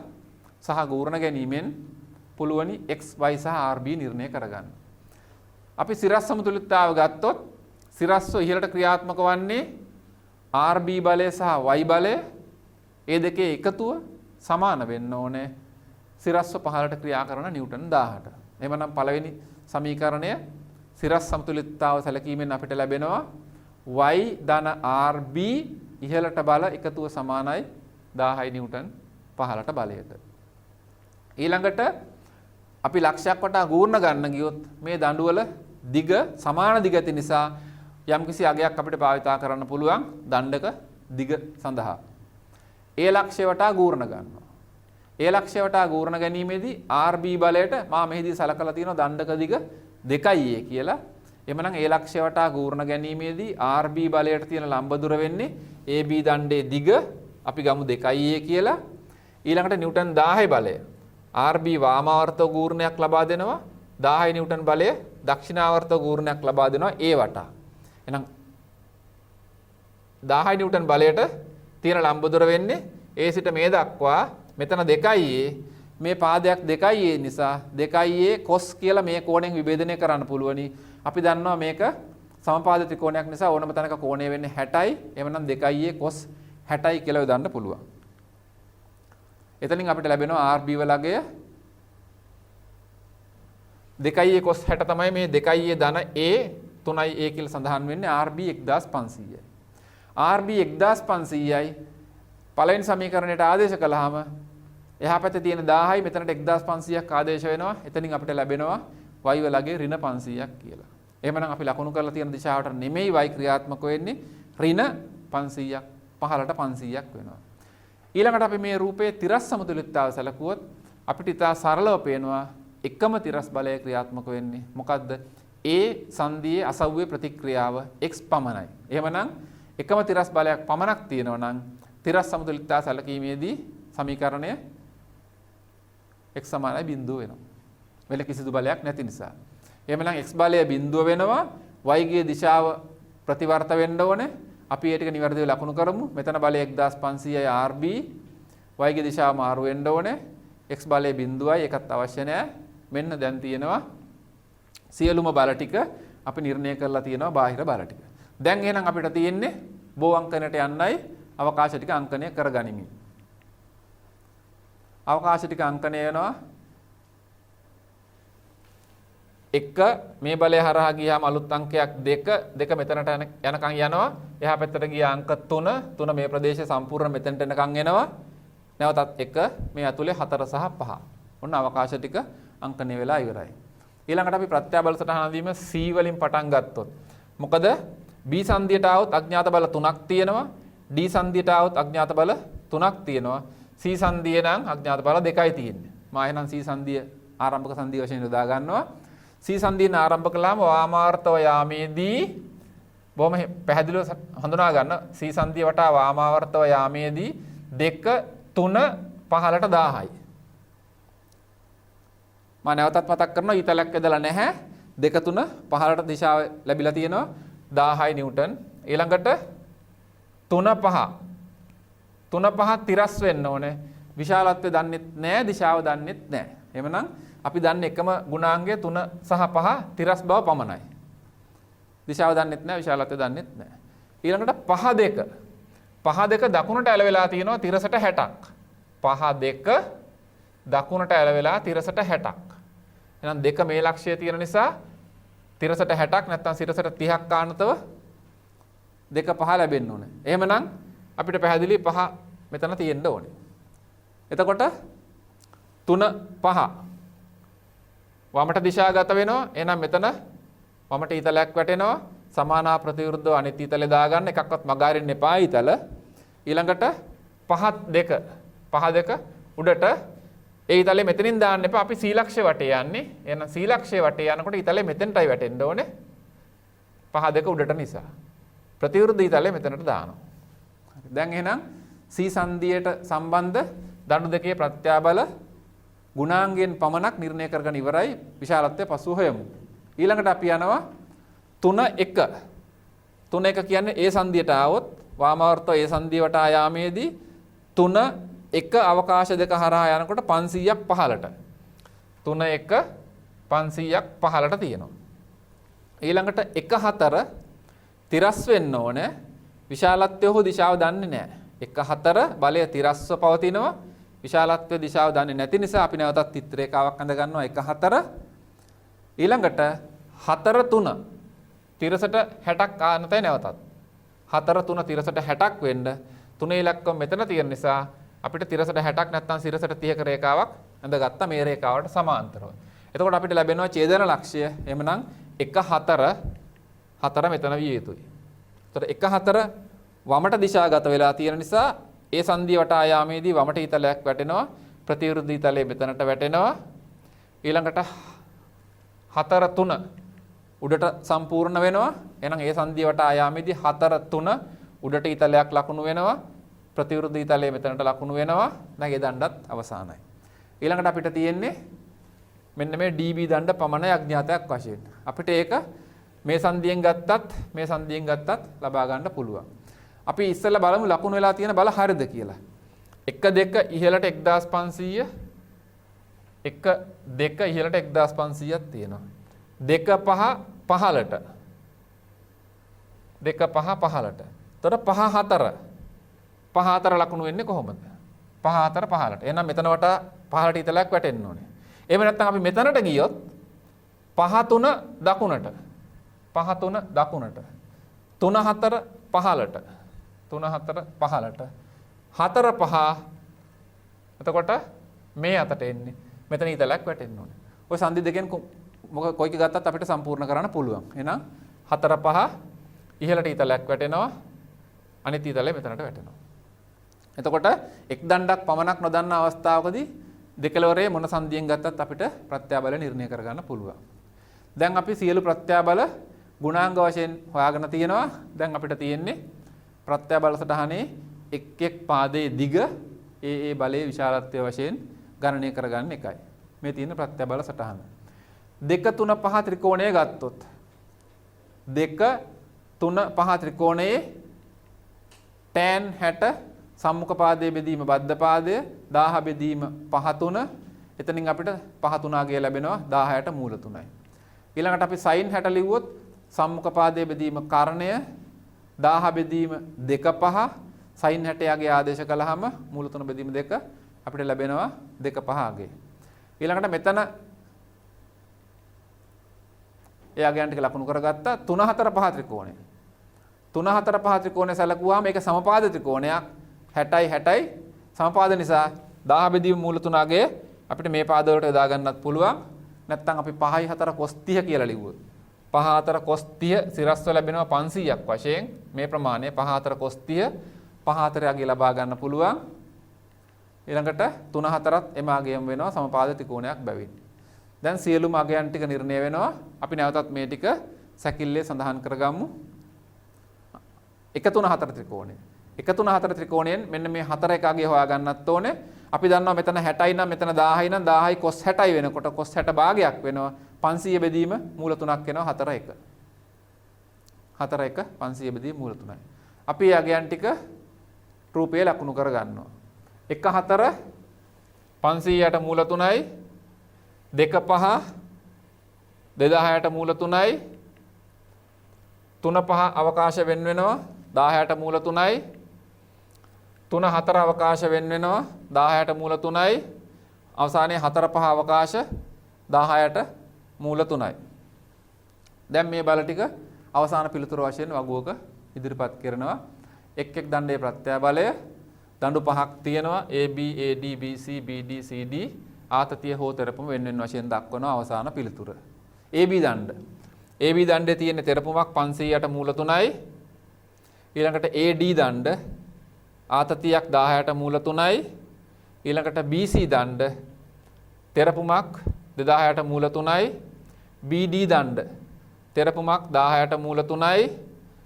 සහ ගූර්ණ ගැනීමෙන් පුළුවනි x y සහ RB නිර්ණය කරගන්න. අපි සිරස් සමතුලිතතාව ගත්තොත් සිරස්ව ඉහළට ක්‍රියාත්මක වන්නේ RB බලය සහ y බලය. ඒ දෙකේ එකතුව සමාන වෙන්න ඕනේ සිරස්ව පහළට ක්‍රියා කරන නිව්ටන් 1000ට. එහෙමනම් පළවෙනි සමීකරණය සිරස් සමතුලිතතාව සැලකීමෙන් අපිට ලැබෙනවා y ධන RB ඉහළට බල එකතුව සමානයි 1000යි නිව්ටන් පහළට බලයට. ඊළඟට අපි ලක්ෂයක් වටා ගූර්ණ ගන්න ගියොත් මේ දඬු වල දිග සමාන දිග ඇති නිසා යම්කිසි අගයක් අපිට භාවිතා කරන්න පුළුවන් දණ්ඩක දිග සඳහා. ඒ ලක්ෂය වටා ගූර්ණ ගන්නවා. ඒ ලක්ෂය වටා ගූර්ණ ගැනීමේදී RB බලයට මා මෙහිදී සලකලා තියෙනවා දණ්ඩක දිග 2a කියලා. එhmenan ඒ ලක්ෂය වටා ගූර්ණ ගැනීමේදී RB බලයට තියෙන ලම්බ දුර වෙන්නේ AB දණ්ඩේ දිග අපි ගමු 2a කියලා. ඊළඟට නිව්ටන් 1000 බලය RB වාමාවර්තව ගූර්ණයක් ලබා දෙනවා. 1000 නිව්ටන් බලය දක්ෂිණාවර්තව ගූර්ණයක් ලබා දෙනවා ඒ වටා. එහෙනම් 1000 නිව්ටන් බලයට තියෙන ලම්බ දුර වෙන්නේ A සිට මේ දක්වා මෙතන 2a මේ පාදයක් 2a නිසා 2a cos කියලා මේ කෝණයෙන් විභේදනය කරන්න පුළුවනි. අපි දන්නවා මේක සමපාද ත්‍රිකෝණයක් නිසා ඕනම තැනක කෝණය වෙන්නේ 60යි. එවනම් 2a cos 60යි කියලා යොදන්න පුළුවන්. එතනින් අපිට ලැබෙනවා RB වලගය 2a cos 60 තමයි මේ 2a ධන a 3a කියලා සඳහන් වෙන්නේ RB 1500යි. RB 1500යි පළවෙනි සමීකරණයට ආදේශ කළාම එහා පැත්තේ තියෙන 1000යි මෙතනට 1500ක් ආදේශ වෙනවා. එතනින් අපිට ලැබෙනවා y වලගේ ඍණ 500ක් කියලා. එහෙමනම් අපි ලකුණු කරලා තියෙන දිශාවට නෙමෙයි y ක්‍රියාත්මක වෙන්නේ ඍණ 500ක් පහළට 500ක් වෙනවා. ඊළඟට අපි මේ රූපයේ තිරස් සමතුලිතතාව සැලකුවොත් අපිට ඉතා සරලව පේනවා එකම තිරස් බලය ක්‍රියාත්මක වෙන්නේ. මොකද්ද? ඒ සංදියේ අසව්වේ ප්‍රතික්‍රියාව x පමණයි. එහෙමනම් එකම තිරස් බලයක් පමණක් තියෙනවා නම් තිරස් සමතුලිතතාව සැලකීමේදී සමීකරණය x සමානයි බිඳුව වෙනවා. වෙන කිසිදු බලයක් නැති නිසා. එහෙමනම් x බලය බිඳුව වෙනවා. y ගේ දිශාව ප්‍රතිවර්ත වෙන්න ඕනේ. අපි ඒ ටික නිවැරදිව ලකුණු කරමු. මෙතන බලය 1500යි RB. y ගේ දිශාව මාරු වෙන්න ඕනේ. x බලය බිඳුවයි. ඒකත් අවශ්‍ය නැහැ. මෙන්න දැන් තියෙනවා සියලුම බල ටික අපි නිර්ණය කරලා තියෙනවා බාහිර බල ටික. දැන් එහෙනම් අපිට තියෙන්නේ බෝ අංකනයට යන්නයි අවකාශ ටික අංකනය කරගනිමින්. අවකාශ ටික අංකනය වෙනවා 1 මේ බලය හරහා ගියාම අලුත් අංකයක් 2 2 මෙතනට යනකම් යනවා. එහා පැත්තට ගියා අංක 3 3 මේ ප්‍රදේශය සම්පූර්ණ මෙතනට එනකම් එනවා. නැවතත් 1 මේ ඇතුලේ 4 සහ 5. ඔන්න අවකාශ ටික අංකනය වෙලා ඉවරයි. ඊළඟට අපි ප්‍රත්‍යාබල සටහන දීම C වලින් පටන් ගත්තොත් මොකද B සංදියට આવොත් අඥාත බල 3ක් තියෙනවා. D සංදියට આવොත් අඥාත බල 3ක් තියෙනවා. C සංදිය නම් අඥාත බල 2යි තියෙන්නේ. මා එහෙනම් C සංදිය ආරම්භක සංදිය වශයෙන් යොදා ගන්නවා. C සංදියෙන් ආරම්භ කළාම වාමාර්ථව යාමේදී බොහොම පැහැදිලිව හඳුනා ගන්න. C සංදිය වටා වාමාවර්තව යාමේදී 2 3 15ට 1000යි. මම නැවතත් මතක් කරනවා ඊතලයක් යදලා නැහැ. 2 3 15ට දිශාව ලැබිලා තියෙනවා 1000යි නිව්ටන්. ඊළඟට 3 5 3 5 තිරස් වෙන්න ඕනේ. විශාලත්වය දන්නෙත් නැහැ, දිශාව දන්නෙත් නැහැ. එහෙමනම් අපි දන්නේ එකම ගුණාංගය 3 සහ 5 තිරස් බව පමණයි. දිශාව දන්නෙත් නැහැ, විශාලත්වය දන්නෙත් නැහැ. ඊළඟට 5 2 5 2 දකුණට ඇලවෙලා තියෙනවා තිරසට 60ක්. 5 2 දකුණට ඇලවෙලා තිරසට 60ක්. එහෙනම් 2 මේ ලක්ෂය තියෙන නිසා තිරසට 60ක් නැත්නම් තිරසට 30ක් කාණතව 2 5 ලැබෙන්න ඕනේ. එහෙමනම් අපිට පැහැදිලි 5 මෙතන තියෙන්න ඕනේ. එතකොට 3 5 වමට දිශාගත වෙනවා. එහෙනම් මෙතන වමට ඊතලයක් වැටෙනවා. සමානා ප්‍රතිවිරුද්ධව අනිත් ඊතලේ දාගන්න. එකක්වත් මග අරින්න එපා ඊතල. ඊළඟට 5 2 5 2 උඩට ඒ ඊතලේ මෙතනින් දාන්න එපා. අපි සීලක්ෂය වටේ යන්නේ. එහෙනම් සීලක්ෂය වටේ යනකොට ඊතලේ මෙතෙන්ටයි වැටෙන්න ඕනේ. 5 2 උඩට නිසා. ප්‍රතිවිරුද්ධ ඊතලේ මෙතනට දානවා. දැන් එහෙනම් C සංදියට සම්බන්ධ දණු දෙකේ ප්‍රත්‍යාබල ගුණාංගයෙන් පමණක් නිර්ණය කරගෙන ඉවරයි. විශාලත්වය පසුව හොයමු. ඊළඟට අපි යනවා 3 1 3 1 කියන්නේ ඒ සංදියට ආවොත් වාමාවර්තව ඒ සංදියට ආයාමේදී 3 1 අවකාශ දෙක හරහා යනකොට 500ක් 15ට 3 1 500ක් 15ට තියෙනවා. ඊළඟට 1 4 තිරස් වෙන්න ඕනේ. විශාලත්වය හෝ දිශාව දන්නේ නැහැ. 1 4 බලය තිරස්ව පවතිනවා. විශාලත්වය දිශාව දන්නේ නැති නිසා අපි නැවතත් චිත්‍ර රේඛාවක් අඳ ගන්නවා 1 4 ඊළඟට 4 3 තිරසට 60ක් ආනතයි නැවතත් 4 3 තිරසට 60ක් වෙන්න තුනේ ඉලක්කම මෙතන තියෙන නිසා අපිට තිරසට 60ක් නැත්නම් තිරසට 30ක රේඛාවක් අඳගත්තා මේ රේඛාවට සමාන්තරව. එතකොට අපිට ලැබෙනවා ඡේදන ලක්ෂය. එහෙමනම් 1 4 4 මෙතන විය යුතුයි. එතකොට 1 4 වමට දිශාගත වෙලා තියෙන නිසා ඒ සංදිය වටා යාමේදී වමට ඊතලයක් වැටෙනවා. ප්‍රතිවිරුද්ධ ඊතලයේ මෙතනට වැටෙනවා. ඊළඟට 4 3 උඩට සම්පූර්ණ වෙනවා. එහෙනම් ඒ සංදිය වටා යාමේදී 4 3 උඩට ඊතලයක් ලකුණු වෙනවා. ප්‍රතිවිරුද්ධ ඊතලයේ මෙතනට ලකුණු වෙනවා. දැන් ඒ දණ්ඩත් අවසానයි. ඊළඟට අපිට තියෙන්නේ මෙන්න මේ DB දණ්ඩ පමණයි අඥාතයක් වශයෙන්. අපිට ඒක මේ සංදියෙන් ගත්තත් ලබා ගන්න පුළුවන්. අපි ඉස්සෙල්ලා බලමු ලකුණු වෙලා තියෙන බල හරියද කියලා. 1 2 ඉහළට 1500 1 2 ඉහළට 1500ක් තියෙනවා. 2 5 15ට 2 5 15ට. එතකොට 5 4 5 4 ලකුණු වෙන්නේ කොහොමද? 5 4 15ට. එහෙනම් මෙතන වටා 15ට ඊතලයක් වැටෙන්න ඕනේ. එහෙම නැත්නම් අපි මෙතනට ගියොත් 5 3 දකුණට 5 3 දකුණට 3 4 15ට 3 4 15ට 4 5 එතකොට මේ අතට එන්නේ මෙතන ඊතලයක් වැටෙන්න ඕනේ. ඔය සංදි දෙකෙන් කොයි එක ගත්තත් අපිට සම්පූර්ණ කරන්න පුළුවන්. එහෙනම් 4 5 ඉහළට ඊතලයක් වැටෙනවා. අනිත් ඊතලය මෙතනට වැටෙනවා. එතකොට එක් දණ්ඩක් පමණක් නොදන්නා අවස්ථාවකදී දෙකලවරේ මොන සංදියෙන් ගත්තත් අපිට ප්‍රත්‍යාබල නිර්ණය කරගන්න පුළුවන්. දැන් අපි සියලු ප්‍රත්‍යාබල ගුණාංග වශයෙන් හොයාගෙන තියෙනවා. දැන් අපිට තියෙන්නේ ප්‍රත්‍යාබල සටහනේ එක් එක් පාදයේ දිග ඒ බලයේ විශාලත්වය වශයෙන් ගණනය කරගන්න එකයි. මේ තියෙන ප්‍රත්‍යාබල සටහන. 2 3 5 ත්‍රිකෝණය ගත්තොත් 2 3 5 ත්‍රිකෝණයේ tan 60 සම්මුඛ පාදයේ බෙදීම බද්ධ පාදය 1000 බෙදීම 5 3 එතනින් අපිට 5 3 අගය ලැබෙනවා 10ට මූල 3යි. ඊළඟට අපි sin 60 ලිව්වොත් සම්මුඛ පාදයේ බෙදීම කර්ණය 1000 බෙදීම 2 5 sin 60 අගය ආදේශ කළාම මූල 3 බෙදීම 2 අපිට ලැබෙනවා 2 5 අගය. ඊළඟට මෙතන ඒ අගයන් ටික ලකුණු කරගත්තා 3 4 5 ත්‍රිකෝණය. 3 4 5 ත්‍රිකෝණය සැලකුවාම මේක සමපාද ත්‍රිකෝණයක් 60යි 60යි සමපාද නිසා 1000 බෙදීම මූල 3 අගය අපිට මේ පාද වලට යොදා ගන්නත් පුළුවන්. නැත්නම් අපි 5යි 4 cos 30 කියලා ලිව්වොත් 5 4 cos 30 සිරස්ව ලැබෙනවා 500ක් වශයෙන් මේ ප්‍රමාණය 5 4 cos 30 5 4 අගය ලබා ගන්න පුළුවන්. ඊළඟට 3 4ත් එම අගයම වෙනවා සමපාද ත්‍රිකෝණයක් බැවින්. දැන් සියලුම අගයන් ටික නිර්ණය වෙනවා. අපි නැවතත් මේ ටික සැකිල්ලේ සඳහන් කරගමු. 1 3 4 ත්‍රිකෝණය. 1 3 4 ත්‍රිකෝණයෙන් මෙන්න මේ 4 එක අගය හොයා ගන්නත් ඕනේ. අපි දන්නවා මෙතන 60යි නම් මෙතන 10යි නම් 10යි cos 60යි වෙනකොට cos 60 භාගයක් වෙනවා. 500 බෙදීම මූල 3ක් වෙනවා 4 1. 4 1 500 බෙදීම මූල 3යි. අපි මේ අගයන් ටික රූපයේ ලකුණු කර ගන්නවා. 1 4 500ට මූල 3යි 2 5 2000ට මූල 3යි 3 5 අවකාශ වෙන වෙනවා 10ට මූල 3යි 3 4 අවකාශ වෙන වෙනවා 10ට මූල 3යි අවසානයේ 4 5 අවකාශ 10ට මූල 3යි. දැන් මේ බල ටික අවසාන පිළිතුර වශයෙන් වගුවක ඉදිරිපත් කරනවා. එක් එක් දණ්ඩේ ප්‍රත්‍යාබලය දඬු පහක් තියෙනවා AB AD BC BD CD ආතතිය හෝ තෙරපුම වෙන වෙන වශයෙන් දක්වන අවසාන පිළිතුර. AB දණ්ඩ. AB දණ්ඩේ තියෙන තෙරපුමක් 500ට මූල 3යි. ඊළඟට AD දණ්ඩ ආතතියක් 10ට මූල 3යි. ඊළඟට BC දණ්ඩ තෙරපුමක් 2000ට මූල 3යි. BD දණ්ඩ තෙරපුමක් 10ට මූල 3යි.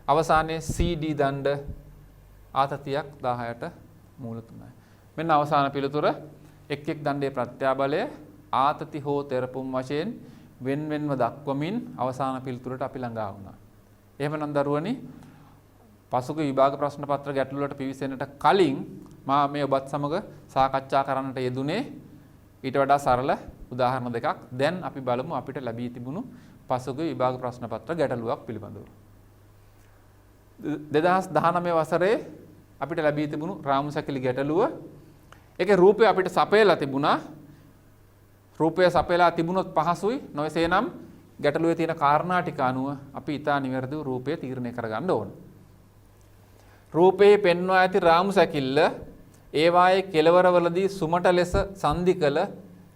අවසානයේ CD දණ්ඩ ආතතියක් 10ට මූල 3යි. මෙන්න අවසාන පිළිතුර. එක් එක් දණ්ඩේ ප්‍රත්‍යාබලය ආතති හෝ තෙරපුම් වශයෙන් වෙන වෙනම දක්වමින් අවසාන පිළිතුරට අපි ළඟා වුණා. එහෙමනම් දරුවනි පසුගිය විභාග ප්‍රශ්න පත්‍ර ගැටළු වලට පිවිසෙන්නට කලින් මා මේ ඔබත් සමග සාකච්ඡා කරන්නට යෙදුනේ ඊට වඩා සරල උදාහරණ දෙකක්. දැන් අපි බලමු අපිට ලැබී තිබුණු පසුගිය විභාග ප්‍රශ්න පත්‍ර ගැටලුවක් පිළිබඳව. 2019 වසරේ අපිට ලැබී තිබුණු රාමු සැකිලි ගැටලුව. ඒකේ රූපය අපිට සපයලා තිබුණා. රූපය සපයලා තිබුණොත් පහසුයි. නොවේසේනම් ගැටලුවේ තියෙන කාරණා ටික අනුව අපි ඊටා නිවැරදිව රූපය තීරණය කරගන්න ඕන. රූපයේ පෙන්වා ඇති රාමු සැකිල්ල ඒවායේ කෙළවරවලදී සුමට ලෙස සංදි කළ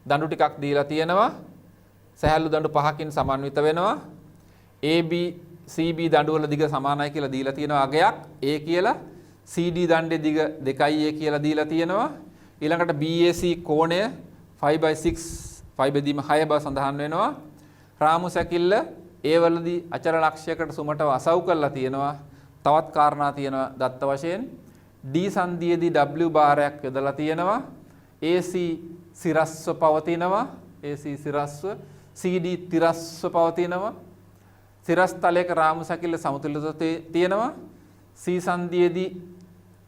දඬු ටිකක් දීලා තියෙනවා. සහැල්ලු දඬු 5කින් සමන්විත වෙනවා. AB CB දඬු වල දිග සමානයි කියලා දීලා තියෙනවා අගයක්. A කියලා CD දණ්ඩේ දිග 2a කියලා දීලා තියෙනවා. ඊළඟට BAC කෝණය 5/6 5 බෙදීම 6 බව සඳහන් වෙනවා. රාමු සැකිල්ල A වලදී අචල ලක්ෂයකට සුමටව අසව් කරලා තියෙනවා. තවත් කාරණා තියෙනවා දත්ත වශයෙන් D සංදියේදී W භාරයක් යොදලා තියෙනවා. AC සිරස්ව පවතිනවා. AC සිරස්ව CD තිරස්ව පවතිනවා. සිරස් තලයක රාමු සැකිල්ල සමතුලිතව තියෙනවා. C සංදියේදී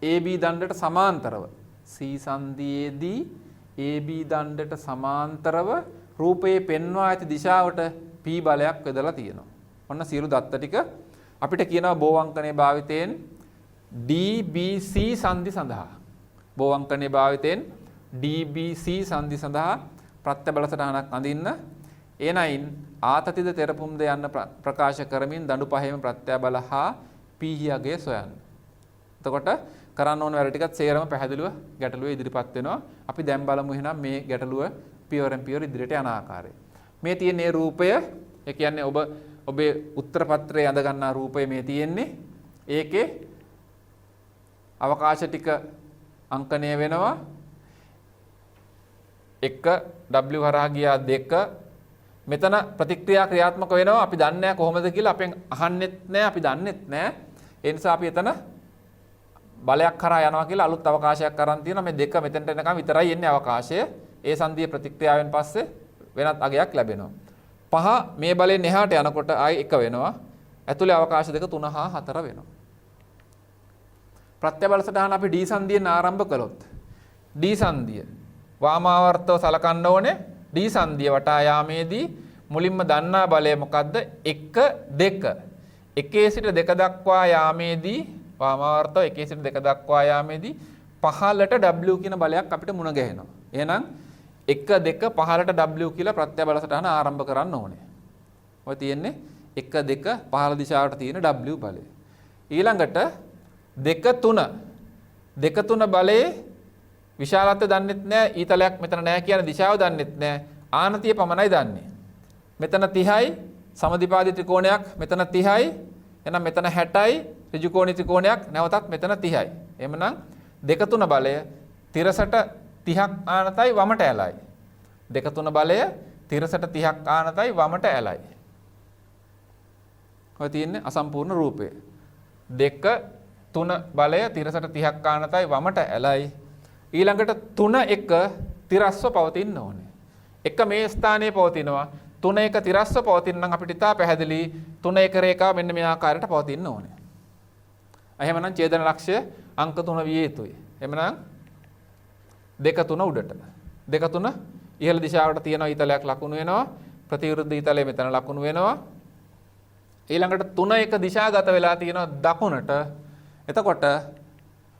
AB දණ්ඩට සමාන්තරව C සංදියේදී AB දණ්ඩට සමාන්තරව රූපයේ පෙන්වා ඇති දිශාවට P බලයක් යොදලා තියෙනවා. ඔන්න සියලු දත්ත ටික අපිට කියනවා බෝවංකනයේ භාවිතයෙන් DBC සංදි සඳහා බෝවංකනයේ භාවිතයෙන් DBC සංදි සඳහා ප්‍රත්‍යබල සටහනක් අඳින්න. එනයින් ආතතිද තෙරපුම්ද යන්න ප්‍රකාශ කරමින් දඬු පහේම ප්‍රත්‍යබල හා P අගය සොයන්න. එතකොට කරන්න ඕන වැඩ ටිකත් සේරම පැහැදිලිව ගැටලුවේ ඉදිරිපත් වෙනවා. අපි දැන් බලමු එහෙනම් මේ ගැටලුව පියවරෙන් පියවර ඉදිරියට යන ආකාරය. මේ තියෙන මේ රූපය, ඒ කියන්නේ ඔබේ උත්තර පත්‍රයේ අඳ ගන්නා රූපය මේ තියෙන්නේ. ඒකේ අවකාශ ටික අංකණය වෙනවා. 1 W හරහා ගියා 2. මෙතන ප්‍රතික්‍රියා ක්‍රියාත්මක වෙනවා. අපි දන්නේ නැහැ කොහොමද කියලා. අපෙන් අහන්නෙත් නැහැ, අපි දන්නෙත් නැහැ. ඒ නිසා අපි එතන බලයක් කරා යනවා කියලා අලුත් අවකාශයක් අරන් තියෙනවා. මේ 2 මෙතෙන්ට එනකම් විතරයි එන්නේ අවකාශය. ඒ සංදිය ප්‍රතික්‍රියාවෙන් පස්සේ වෙනත් අගයක් ලැබෙනවා. 5 මේ බලයෙන් එහාට යනකොට ආයි 1 වෙනවා. ඇතුලේ අවකාශ දෙක 3 හා 4 වෙනවා. ප්‍රත්‍යබල සටහන අපි D සංදියෙන් ආරම්භ කළොත් D සංදිය වාමාවර්තව සලකන්න ඕනේ. D සංදිය වටා යාමේදී මුලින්ම දන්නා බලය මොකද්ද? 1 2. 1 සිට 2 දක්වා යාමේදී වාමාවර්තව 1 සිට 2 දක්වා යාමේදී පහළට W කියන බලයක් අපිට මුණ ගැහෙනවා. එහෙනම් 1 2 පහළට W කියලා ප්‍රත්‍යබල සටහන ආරම්භ කරන්න ඕනේ. ඔය තියෙන්නේ 1 2 පහළ දිශාවට තියෙන W බලය. ඊළඟට 2 3 2 3 බලයේ විශාලත්වය දන්නෙත් නැහැ, ඊතලයක් මෙතන නැහැ කියන දිශාව දන්නෙත් නැහැ. ආනතිය පමණයි දන්නේ. මෙතන 30යි සමදිපාදී ත්‍රිකෝණයක්, මෙතන 30යි. එහෙනම් මෙතන 60යි ඍජුකෝණී ත්‍රිකෝණයක්, නැවතත් මෙතන 30යි. එහෙමනම් 2 3 බලය තිරසට 30ක් ආනතයි වමට ඇලයි. 2 3 බලය තිරසට 30ක් ආනතයි වමට ඇලයි. ඔය තියෙන්නේ අසම්පූර්ණ රූපය. 2 3 බලය තිරසට 30ක් ආනතයි වමට ඇලයි. ඊළඟට 3 1 තිරස්ව පවතින්න ඕනේ. 1 මේ ස්ථානයේ පවතිනවා. 3 1 තිරස්ව පවතින නම් අපිට ඉතා පැහැදිලි 3 1 රේඛාව මෙන්න මේ ආකාරයට පවතින්න ඕනේ. එහෙමනම් ඡේදන ලක්ෂ්‍ය අංක 3 විය යුතුයි. එහෙමනම් 2 3 උඩට. 2 3 ඉහළ දිශාවට තියෙන ඊතලයක් ලකුණු වෙනවා. ප්‍රතිවිරුද්ධ ඊතලය මෙතන ලකුණු වෙනවා. ඊළඟට 3 1 දිශාගත වෙලා තියෙනවා දකුණට. එතකොට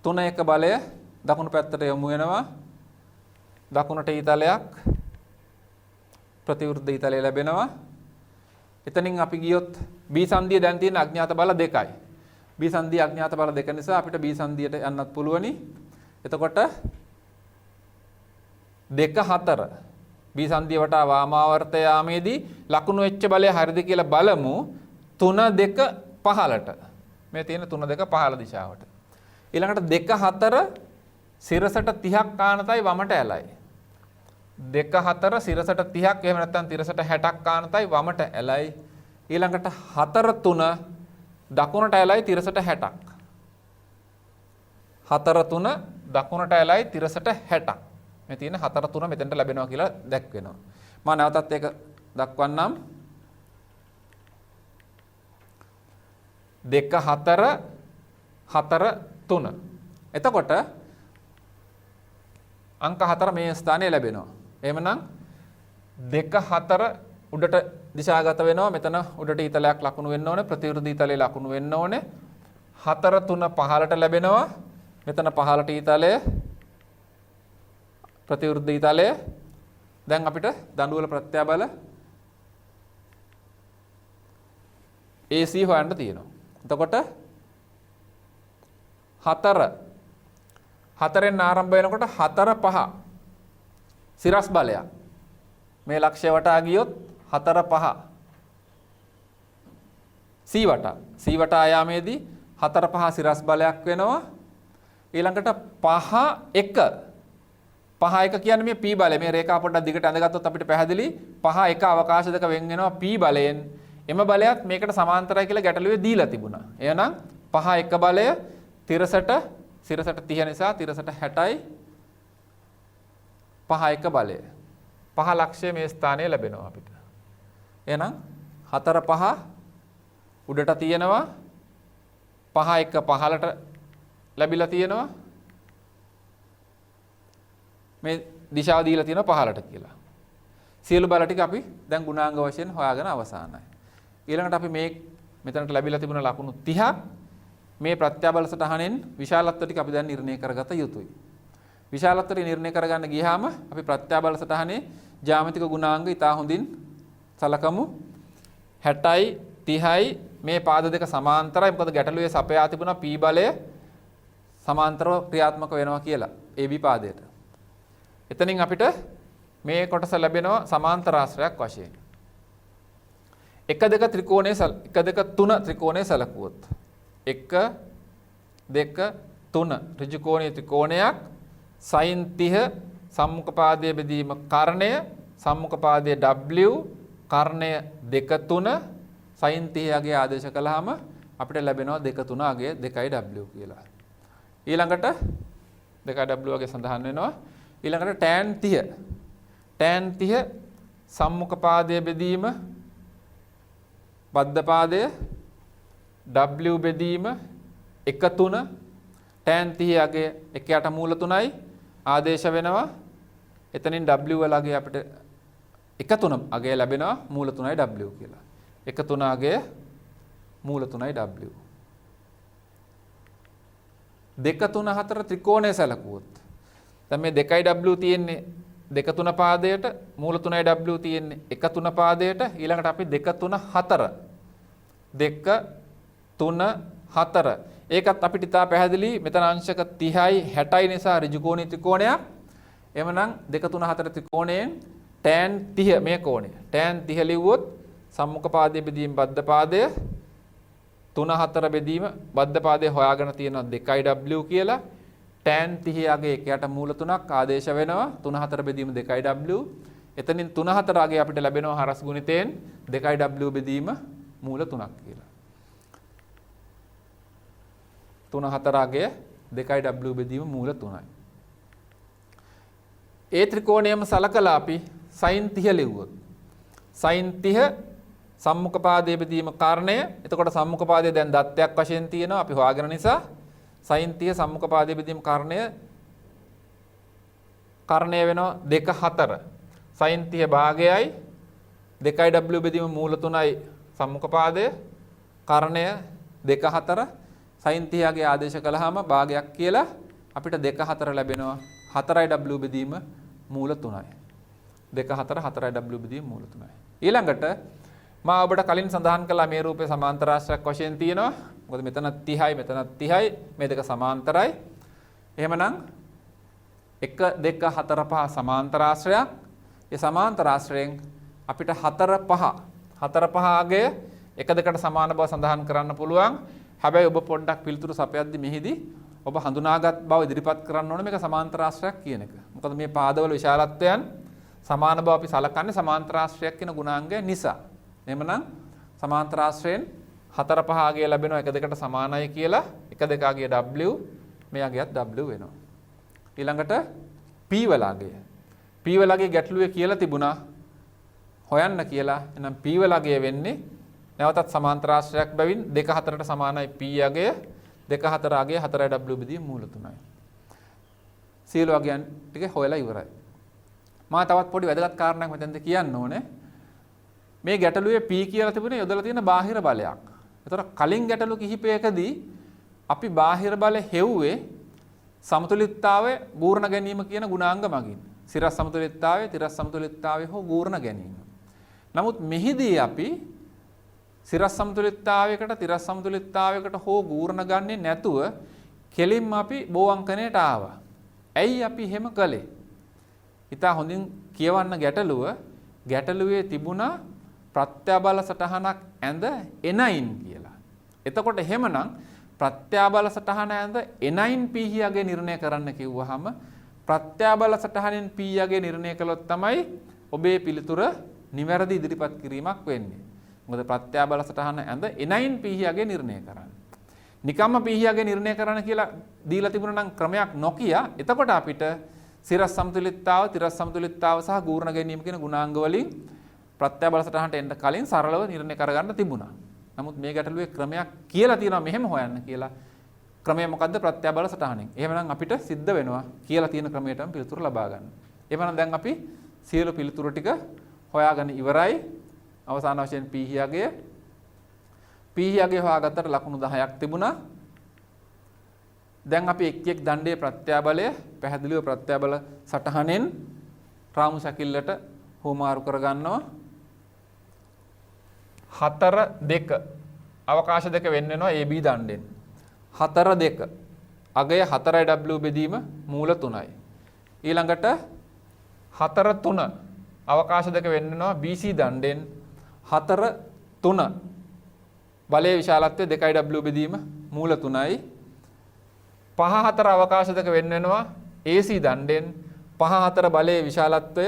3 1 බලය දකුණු පැත්තට යොමු වෙනවා. දකුණට ඊතලයක් ප්‍රතිවිරුද්ධ ඊතලය ලැබෙනවා. එතනින් අපි ගියොත් B සංදිය දැන් තියෙන අඥාත බල 2යි. B සංදිය අඥාත බල 2 නිසා අපිට B සංදියට යන්නත් පුළුවනි. එතකොට 2 4 B සංදිය වටා වාමාවර්ත යාමේදී ලකුණු වෙච්ච බලය හරිද කියලා බලමු. 3 2 15ට. මේ තියෙන 3 2 15 දිශාවට. ඊළඟට 2 4 සිරසට 30ක් ආනතයි වමට ඇලයි. 2 4 සිරසට 30ක් එහෙම නැත්නම් තිරසට 60ක් ආනතයි වමට ඇලයි. ඊළඟට 4 3 දකුණට ඇලයි තිරසට 60ක්. 4 3 දකුණට ඇලයි තිරසට 60ක්. මේ තියෙන 4 3 මෙතෙන්ට ලැබෙනවා කියලා දැක්වෙනවා. මම නැවතත් ඒක දක්වන්නම්. 2 4 4 3. එතකොට අංක 4 මේ ස්ථානයේ ලැබෙනවා. එහෙමනම් 2 4 උඩට දිශාගත වෙනවා. මෙතන උඩට ඊතලයක් ලකුණු වෙන්න ඕනේ. ප්‍රතිවිරුද්ධ ඊතලයේ ලකුණු වෙන්න ඕනේ. 4 3 15ට ලැබෙනවා. මෙතන 15ට ඊතලය ප්‍රතිවිරුද්ධ ඊතලය. දැන් අපිට දඬුවල ප්‍රත්‍යාබල AC හොයන්න තියෙනවා. එතකොට 4ෙන් ආරම්භ වෙනකොට 4 5 සිරස් බලයක්. මේ ලක්ෂ්‍ය වටා ගියොත් 4 5 C වටා. C වටා යාමේදී 4 5 සිරස් බලයක් වෙනවා. ඊළඟට 5 1 5 1 කියන්නේ මේ P බලය. මේ රේඛාව පොඩ්ඩක් දිගට ඇඳගත්තොත් අපිට පැහැදිලි 5 1 අවකාශ දෙක වෙන් වෙනවා P බලයෙන්. එම බලයත් මේකට සමාන්තරයි කියලා ගැටලුවේ දීලා තිබුණා. එහෙනම් 5 1 බලය තිරසට 30 නිසා තිරසට 60යි 5 1 බලය. 5 ලක්ෂය මේ ස්ථානයේ ලැබෙනවා අපිට. එහෙනම් 4 5 උඩට තියෙනවා 5 1 15ට ලැබිලා තියෙනවා. මේ දිශාව දීලා තියෙනවා 15ට කියලා. සියලු බල ටික අපි දැන් ගුණාංග වශයෙන් හොයාගෙන අවසానයි. ඊළඟට අපි මේ මෙතනට ලැබිලා තිබුණ ලකුණු 30ක් මේ ප්‍රත්‍යාබල සටහනෙන් විශාලත්ව ටික අපි දැන් නිර්ණය කරගත යුතුයි. විශාලත්වය නිර්ණය කරගන්න ගියාම අපි ප්‍රත්‍යාබල සටහනේ ජ්‍යාමිතික ගුණාංග ඉතා හොඳින් සලකමු. 60යි 30යි මේ පාද දෙක සමාන්තරයි. මොකද ගැටලුවේ සපයා තිබුණා P බලය සමාන්තරව ක්‍රියාත්මක වෙනවා කියලා AB පාදයට. එතනින් අපිට මේ කොටස ලැබෙනවා සමාන්තර ආශ්‍රයක් වශයෙන්. 1 2 ත්‍රිකෝණයේ 1 2 3 ත්‍රිකෝණයේ සලකුවොත් 1 2 3 ඍජු කෝණීය ත්‍රිකෝණයක් sin 30 සම්මුඛ පාදයේ බෙදීම කර්ණය සම්මුඛ පාදයේ W කර්ණය 2 3 sin 30 අගය ආදේශ කළාම අපිට ලැබෙනවා 2 3 අගය 2W කියලා. ඊළඟට 2W වගේ සඳහන් වෙනවා. ඊළඟට tan 30 tan 30 සම්මුඛ පාදයේ බෙදීම බද්ධ පාදය W බෙදීම 1 3 tan 30 අගය 1 යට මූල 3යි ආදේශ වෙනවා. එතනින් W වල අගය අපිට 1 3 අගය ලැබෙනවා මූල 3යි W කියලා. 1 3 අගය මූල 3යි W. 2 3 4 ත්‍රිකෝණය සැලකුවොත් දැන් මේ 2යි W තියෙන්නේ 2 3 පාදයට මූල 3යි W තියෙන්නේ 1 3 පාදයට ඊළඟට අපි 2 3 4 2 3 4 ඒකත් අපිට ඉතා පැහැදිලි මෙතන අංශක 30යි 60යි නිසා ඍජු කෝණීය ත්‍රිකෝණයක්. එhmenan 2 3 4 ත්‍රිකෝණයෙන් tan 30 මේ කෝණය tan 30 ලිව්වොත් සම්මුඛ පාදයේ බෙදීම බද්ධ පාදය 3 4 බෙදීම බද්ධ පාදයේ හොයාගෙන තියෙනවා 2W කියලා. tan 30 අගේ 1යට මූල 3ක් ආදේශ වෙනවා 3 4 බෙදීම 2W. එතනින් 3 4 අගේ අපිට ලැබෙනවා හරස් ගුණිතයෙන් 2W බෙදීම මූල 3ක් කියලා. 3 4 අගේ 2W බෙදීම මූල 3යි. ඒ ත්‍රිකෝණයම සලකලා අපි sin 30 ලිව්වොත් sin 30 සම්මුඛ පාදයේ බෙදීම කර්ණය. එතකොට සම්මුඛ පාදයේ දැන් දත්තයක් වශයෙන් තියෙනවා අපි හොයාගෙන නිසා sin 30 සම්මුඛ පාදයේ බෙදීම කර්ණය වෙනවා 2 4 sin 30 භාගයයි 2W බෙදීම මූල 3යි සම්මුඛ පාදය කර්ණය 2 4 sin 30 ගේ ආදේශ කළාම භාගයක් කියලා අපිට 2 4 ලැබෙනවා 4W බෙදීම මූල 3යි. 2 4 4W බෙදීම මූල 3යි. ඊළඟට මා ඔබට කලින් සඳහන් කළා මේ රූපේ සමාන්තර ආශ්‍රයක් වශයෙන් තියෙනවා. මොකද මෙතන 30යි මෙතන 30යි මේ දෙක සමාන්තරයි. එහෙමනම් 1 2 4 5 සමාන්තර ආශ්‍රයක්. ඒ සමාන්තර ආශ්‍රයෙන් අපිට 4 5 අගය 1 2ට සමාන බව සඳහන් කරන්න පුළුවන්. හැබැයි ඔබ පොඩ්ඩක් පිළිතුරු සපයද්දි මෙහිදී ඔබ හඳුනාගත් බව ඉදිරිපත් කරන්න ඕනේ මේක සමාන්තර ආශ්‍රයක් කියන එක. මොකද මේ පාදවල විශාලත්වයන් සමාන බව අපි සලකන්නේ සමාන්තර ආශ්‍රයක් කියන ගුණාංගය නිසා. එහෙමනම් සමාන්තර ආශ්‍රයෙන් 4 5 අගය ලැබෙනවා 1 2ට සමානයි කියලා 1 2 අගය W මේ අගයත් W වෙනවා. ඊළඟට P වල අගය. P වල අගය ගැටලුවේ කියලා තිබුණා හොයන්න කියලා. එහෙනම් P වල අගය වෙන්නේ නැවතත් සමාන්තර ආශ්‍රයක් බැවින් 2 4ට සමානයි P අගය 2 4 අගය 4W බෙදීම මූල 3යි. සියලු අගයන් ටික හොයලා ඉවරයි. මා තවත් පොඩි වැදගත් කාරණයක් මෙතනද කියන්න ඕනේ. මේ ගැටලුවේ P කියලා තිබුණේ යොදලා තියෙන බාහිර බලයක්. ඒතර කලින් ගැටලු කිහිපයකදී අපි බාහිර බල හෙව්වේ සමතුලිතතාවය ගූර්ණ ගැනීම කියන ගුණාංග මගින්. සිරස් සමතුලිතතාවය, තිරස් සමතුලිතතාවය හෝ ගූර්ණ ගැනීම. නමුත් මෙහිදී අපි සිරස් සමතුලිතතාවයකට, තිරස් සමතුලිතතාවයකට හෝ ගූර්ණ ගන්නේ නැතුව කෙලින්ම අපි බෝ අංකණයට ආවා. ඇයි අපි එහෙම කළේ? ඉතා හොඳින් කියවන්න ගැටලුවේ තිබුණා ප්‍රත්‍යාබල සටහනක් ඇඳ එනයින් කියලා. එතකොට එහෙමනම් ප්‍රත්‍යාබල සටහන ඇඳ එනයින් P යගේ නිර්ණය කරන්න කිව්වහම ප්‍රත්‍යාබල සටහනෙන් P යගේ නිර්ණය කළොත් තමයි ඔබේ පිළිතුර නිවැරදි ඉදිරිපත් කිරීමක් වෙන්නේ. මොකද ප්‍රත්‍යාබල සටහන ඇඳ එනයින් P යගේ නිර්ණය කරන්න. නිකම්ම P යගේ නිර්ණය කරන්න කියලා දීලා තිබුණා නම් ක්‍රමයක් නොකිය. එතකොට අපිට සිරස් සමතුලිතතාව, තිරස් සමතුලිතතාව සහ ගූර්ණ ගැනීම කියන ගුණාංග වලින් ප්‍රත්‍යාබල සටහනට එන්න කලින් සරලව නිර්ණය කරගන්න තිබුණා. නමුත් මේ ගැටලුවේ ක්‍රමයක් කියලා තියෙනවා මෙහෙම හොයන්න කියලා. ක්‍රමය මොකද්ද? ප්‍රත්‍යාබල සටහනෙන්. එහෙමනම් අපිට සිද්ධ වෙනවා කියලා තියෙන ක්‍රමයටම පිළිතුරු ලබා ගන්න. එහෙමනම් දැන් අපි සියලු පිළිතුරු ටික හොයාගෙන ඉවරයි. අවසාන වශයෙන් P යගේ හොයාගත්තට ලකුණු 10ක් තිබුණා. දැන් අපි එක් එක් දණ්ඩයේ ප්‍රත්‍යාබලය පැහැදිලිව ප්‍රත්‍යාබල සටහනෙන් රාමු සැකිල්ලට හුවමාරු කරගන්නවා. 4 2 අවකාශ දෙක වෙන්න වෙනවා AB දණ්ඩෙන්. 4 2 අගය 4W බෙදීම මූල 3යි. ඊළඟට 4 3 අවකාශ දෙක වෙන්න වෙනවා BC දණ්ඩෙන්. 4 3 බලයේ විශාලත්වය 2W බෙදීම මූල 3යි. 5 4 අවකාශ දෙක වෙන් වෙනවා AC දණ්ඩෙන්. 5 4 බලයේ විශාලත්වය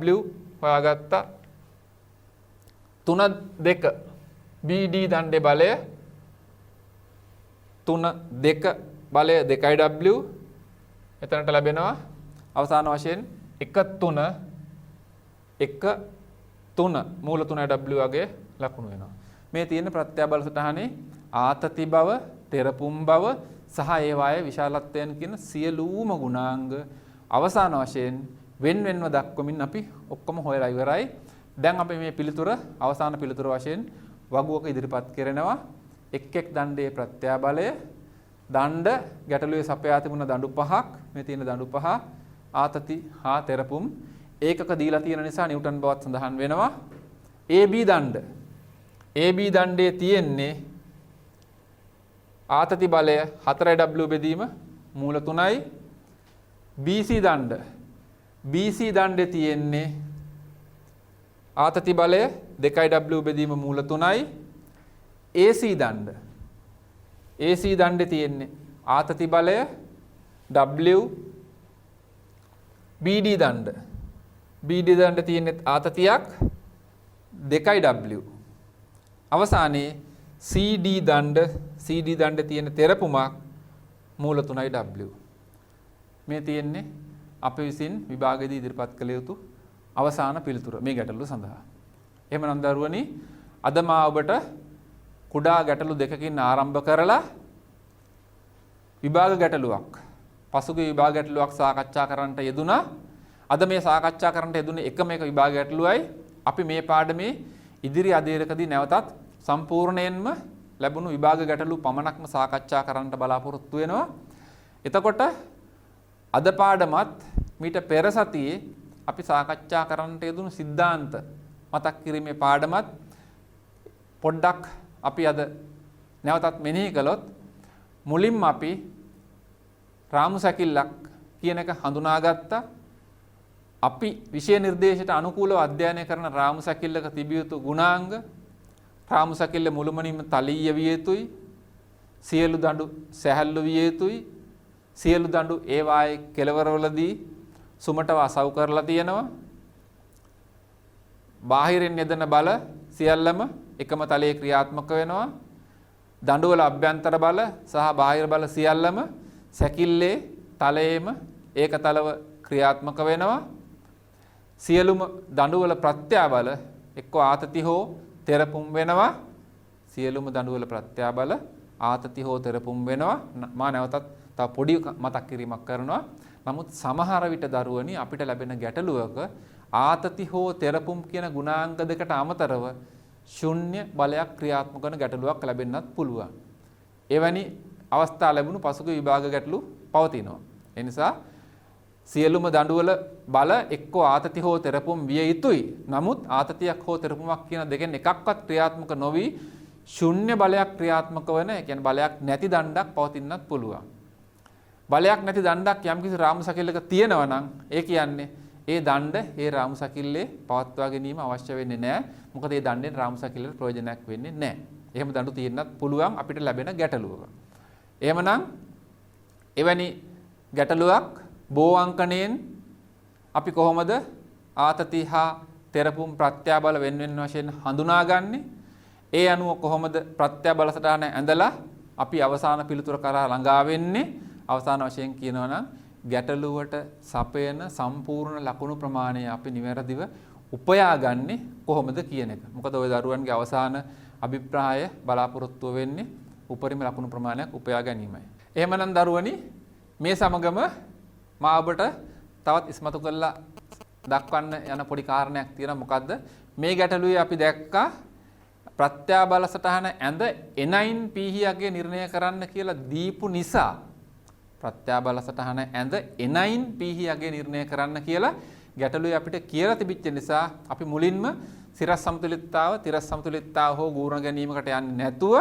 W හොයාගත්තා. 3 2 BD දණ්ඩේ බලය 3 2 බලය 2W එතනට ලැබෙනවා. අවසාන වශයෙන් 1 3 1 3 මූල 3W වගේ ලකුණු වෙනවා. මේ තියෙන ප්‍රත්‍යාබල සටහනේ ආතති බව, තෙරපුම් බව සහ ඒවායේ විශාලත්වයන් කියන සියලුම ගුණාංග අවසාන වශයෙන් වෙන වෙනව දක්වමින් අපි ඔක්කොම හොයලා ඉවරයි. දැන් අපි මේ පිළිතුර අවසාන පිළිතුර වශයෙන් වගුවක ඉදිරිපත් කරනවා. එක් එක් දණ්ඩේ ප්‍රත්‍යාබලය, දණ්ඩ ගැටලුවේ සපයා තිබුණ දඬු 5ක්, මේ තියෙන දඬු 5 ආතති හා තෙරපුම් ඒකක දීලා තියෙන නිසා නිව්ටන් බවත් සඳහන් වෙනවා. AB දණ්ඩ. AB දණ්ඩේ තියෙන්නේ ආතති බලය 4W බෙදීම මූල 3යි. BC දණ්ඩ. BC දණ්ඩේ තියෙන්නේ ආතති බලය 2W බෙදීම මූල 3යි. AC දණ්ඩ. AC දණ්ඩේ තියෙන්නේ ආතති බලය W. BD දණ්ඩ. BD දණ්ඩ තියෙන්නේ ආතතියක් 2W. අවසානයේ CD දණ්ඩ. CD දණ්ඩ තියෙන තෙරපුමක් මූල 3W. මේ තියෙන්නේ අප විසින් විභාගයේදී ඉදිරිපත් කළ යුතු අවසාන පිළිතුර මේ ගැටලුව සඳහා. එහෙමනම් දරුවනි අද මා ඔබට කුඩා ගැටලු දෙකකින් ආරම්භ කරලා විභාග ගැටලුවක් පසුගිය විභාග ගැටලුවක් සාකච්ඡා කරන්නට යෙදුණා. අද මේ සාකච්ඡා කරන්නට යෙදුනේ එකම එක විභාග ගැටලුවයි. අපි මේ පාඩමේ ඉදිරි අධීරකදී නැවතත් සම්පූර්ණයෙන්ම ලැබුණු විභාග ගැටලු පමණක්ම සාකච්ඡා කරන්නට බලාපොරොත්තු වෙනවා. එතකොට අද පාඩමත් මීට පෙර සතියේ අපි සාකච්ඡා කරන්නට යෙදුණු સિદ્ધාන්ත මතක් කිරීමේ පාඩමත් පොඩ්ඩක් අපි අද නැවතත් මෙනෙහි කළොත් මුලින්ම අපි රාමු සැකිල්ලක් කියන එක හඳුනාගත්තා. අපි විෂය නිර්දේශයට අනුකූලව අධ්‍යයනය කරන රාමු සැකිල්ලක තිබිය යුතු ගුණාංග, රාමු සැකිල්ල මුළුමනින්ම තලීය විය යුතුයි, සියලු දඬු සැහැල්ලු විය යුතුයි, සියලු දඬු ඒවායේ කෙළවරවලදී සුමටව අසව් කරලා තියෙනවා, බාහිරින් යෙදෙන බල සියල්ලම එකම තලයේ ක්‍රියාත්මක වෙනවා, දඬුවල අභ්‍යන්තර බල සහ බාහිර බල සියල්ලම සැකිල්ලේ තලයේම ඒකතලව ක්‍රියාත්මක වෙනවා, සියලුම දඬුවල ප්‍රත්‍යාබල එක්ක ආතති හෝ තෙරපුම් වෙනවා, සියලුම දඬුවල ප්‍රත්‍යාබල ආතති හෝ තෙරපුම් වෙනවා. මා නැවතත් තව පොඩි මතක් කිරීමක් කරනවා. නමුත් සමහර විට දරුවනි අපිට ලැබෙන ගැටලුවක ආතති හෝ තෙරපුම් කියන ගුණාංග දෙකට අමතරව ශුන්‍ය බලයක් ක්‍රියාත්මක වන ගැටලුවක් ලැබෙන්නත් පුළුවන්. එවැනි අවස්ථා ලැබුණු පසුගිය විභාග ගැටලු පවතිනවා. ඒ නිසා සියලුම දඬුවල බල එක්කෝ ආතති හෝ තෙරපුම් විය යුතුයි. නමුත් ආතතියක් හෝ තෙරපුමක් කියන දෙකෙන් එකක්වත් ක්‍රියාත්මක නොවි ශුන්‍ය බලයක් ක්‍රියාත්මක වන, ඒ කියන්නේ බලයක් නැති දණ්ඩක් පවතින්නත් පුළුවන්. බලයක් නැති දණ්ඩක් යම්කිසි රාමු සැකිල්ලක තියෙනවා නම් ඒ කියන්නේ ඒ දණ්ඩ ඒ රාමු සැකිල්ලේ පවත්වා ගැනීම අවශ්‍ය වෙන්නේ නැහැ. මොකද ඒ දණ්ඩෙන් රාමු සැකිල්ලට ප්‍රයෝජනයක් වෙන්නේ නැහැ. එහෙම දඬු තියෙන්නත් පුළුවන් අපිට ලැබෙන ගැටලුවක. එහෙමනම් එවැනි ගැටලුවක් බෝ අංකණයෙන් අපි කොහොමද ආතති හා තෙරපුම් ප්‍රත්‍යාබල වෙන වෙන වශයෙන් හඳුනාගන්නේ? ඒ අනුව කොහොමද ප්‍රත්‍යාබල සටහන ඇඳලා අපි අවසාන පිළිතුර කරා ළඟා වෙන්නේ? අවසාන වශයෙන් කියනවා නම් ගැටලුවට සපයන සම්පූර්ණ ලකුණු ප්‍රමාණය අපි නිවැරදිව උපයාගන්නේ කොහොමද කියන එක. මොකද ওই දරුවන්ගේ අවසාන අභිප්‍රාය බලාපොරොත්තු වෙන්නේ උපරිම ලකුණු ප්‍රමාණයක් උපයා ගැනීමයි. එහෙමනම් දරුවනි මේ සමගම මා ඔබට තවත් ඉස්මතු කරලා දක්වන්න යන පොඩි කාරණයක් තියෙනවා. මොකද්ද? මේ ගැටලුවේ අපි දැක්කා ප්‍රත්‍යාබල සටහන ඇඳ එනයින් පීහියගේ නිර්ණය කරන්න කියලා දීපු නිසා ප්‍රත්‍යාබල සටහන ඇඳ එනයින් පීහියගේ නිර්ණය කරන්න කියලා ගැටලුවේ අපිට කියලා තිබිච්ච නිසා අපි මුලින්ම සිරස් සමතුලිතතාව, තිරස් සමතුලිතතාව හෝ ගුණ ගැනීමකට යන්නේ නැතුව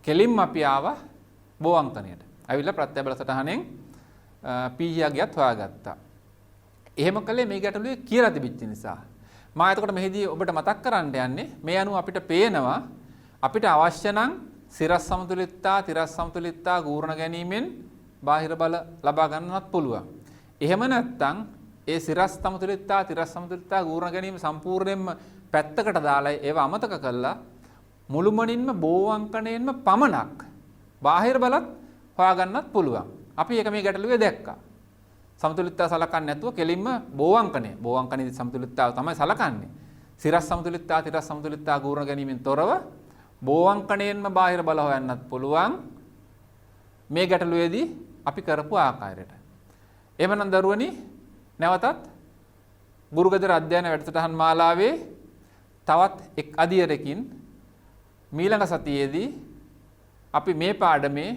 කෙලින්ම අපි ආවා බෝ අංකණයට. අවිල්ල ප්‍රත්‍යාබල සටහනෙන් පීහියගියත් හොයාගත්තා. එහෙම කළේ මේ ගැටලුවේ කියලා තිබිච්ච නිසා. මා එතකොට මෙහිදී ඔබට මතක් කරන්න යන්නේ මේ අනුව අපිට පේනවා අපිට අවශ්‍ය නම් සිරස් සමතුලිතතා, තිරස් සමතුලිතතා ගුණ ගැනීමෙන් බාහිර බල ලබා ගන්නවත් පුළුවන්. එහෙම නැත්නම් ඒ සිරස් සමතුලිතතා තිරස් සමතුලිතතා ගුණ ගැනීම සම්පූර්ණයෙන්ම පැත්තකට දාලා ඒව අමතක කළා මුළුමනින්ම බෝවංකණයෙන්ම පමණක් බාහිර බලත් හොයාගන්නත් පුළුවන්. අපි ඒක මේ ගැටලුවේ දැක්කා. සමතුලිතතාව සලකන්නේ නැතුව කෙලින්ම බෝවංකණයේ සමතුලිතතාව තමයි සලකන්නේ. සිරස් සමතුලිතතාව තිරස් සමතුලිතතාව ගුණ ගැනීමෙන් තොරව බෝවංකණයෙන්ම බාහිර බල හොයන්නත් පුළුවන්. මේ ගැටලුවේදී අපි කරපු ආකාරයට. එහෙමනම් දරුවනි නැවතත් ගුරුගෙදර අධ්‍යයන වැඩසටහන් මාලාවේ තවත් එක් අදියරකින් මීළඟ සතියේදී අපි මේ පාඩමේ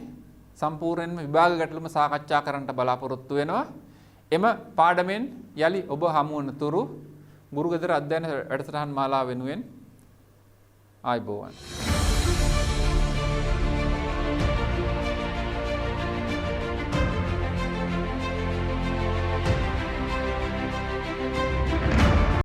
සම්පූර්ණයෙන්ම විභාග ගැටලුම සාකච්ඡා කරන්නට බලාපොරොත්තු වෙනවා. එම පාඩමෙන් යලි ඔබ හමු වන තුරු ගුරුගෙදර අධ්‍යයන වැඩසටහන් මාලාව වෙනුවෙන් ආයුබෝවන්.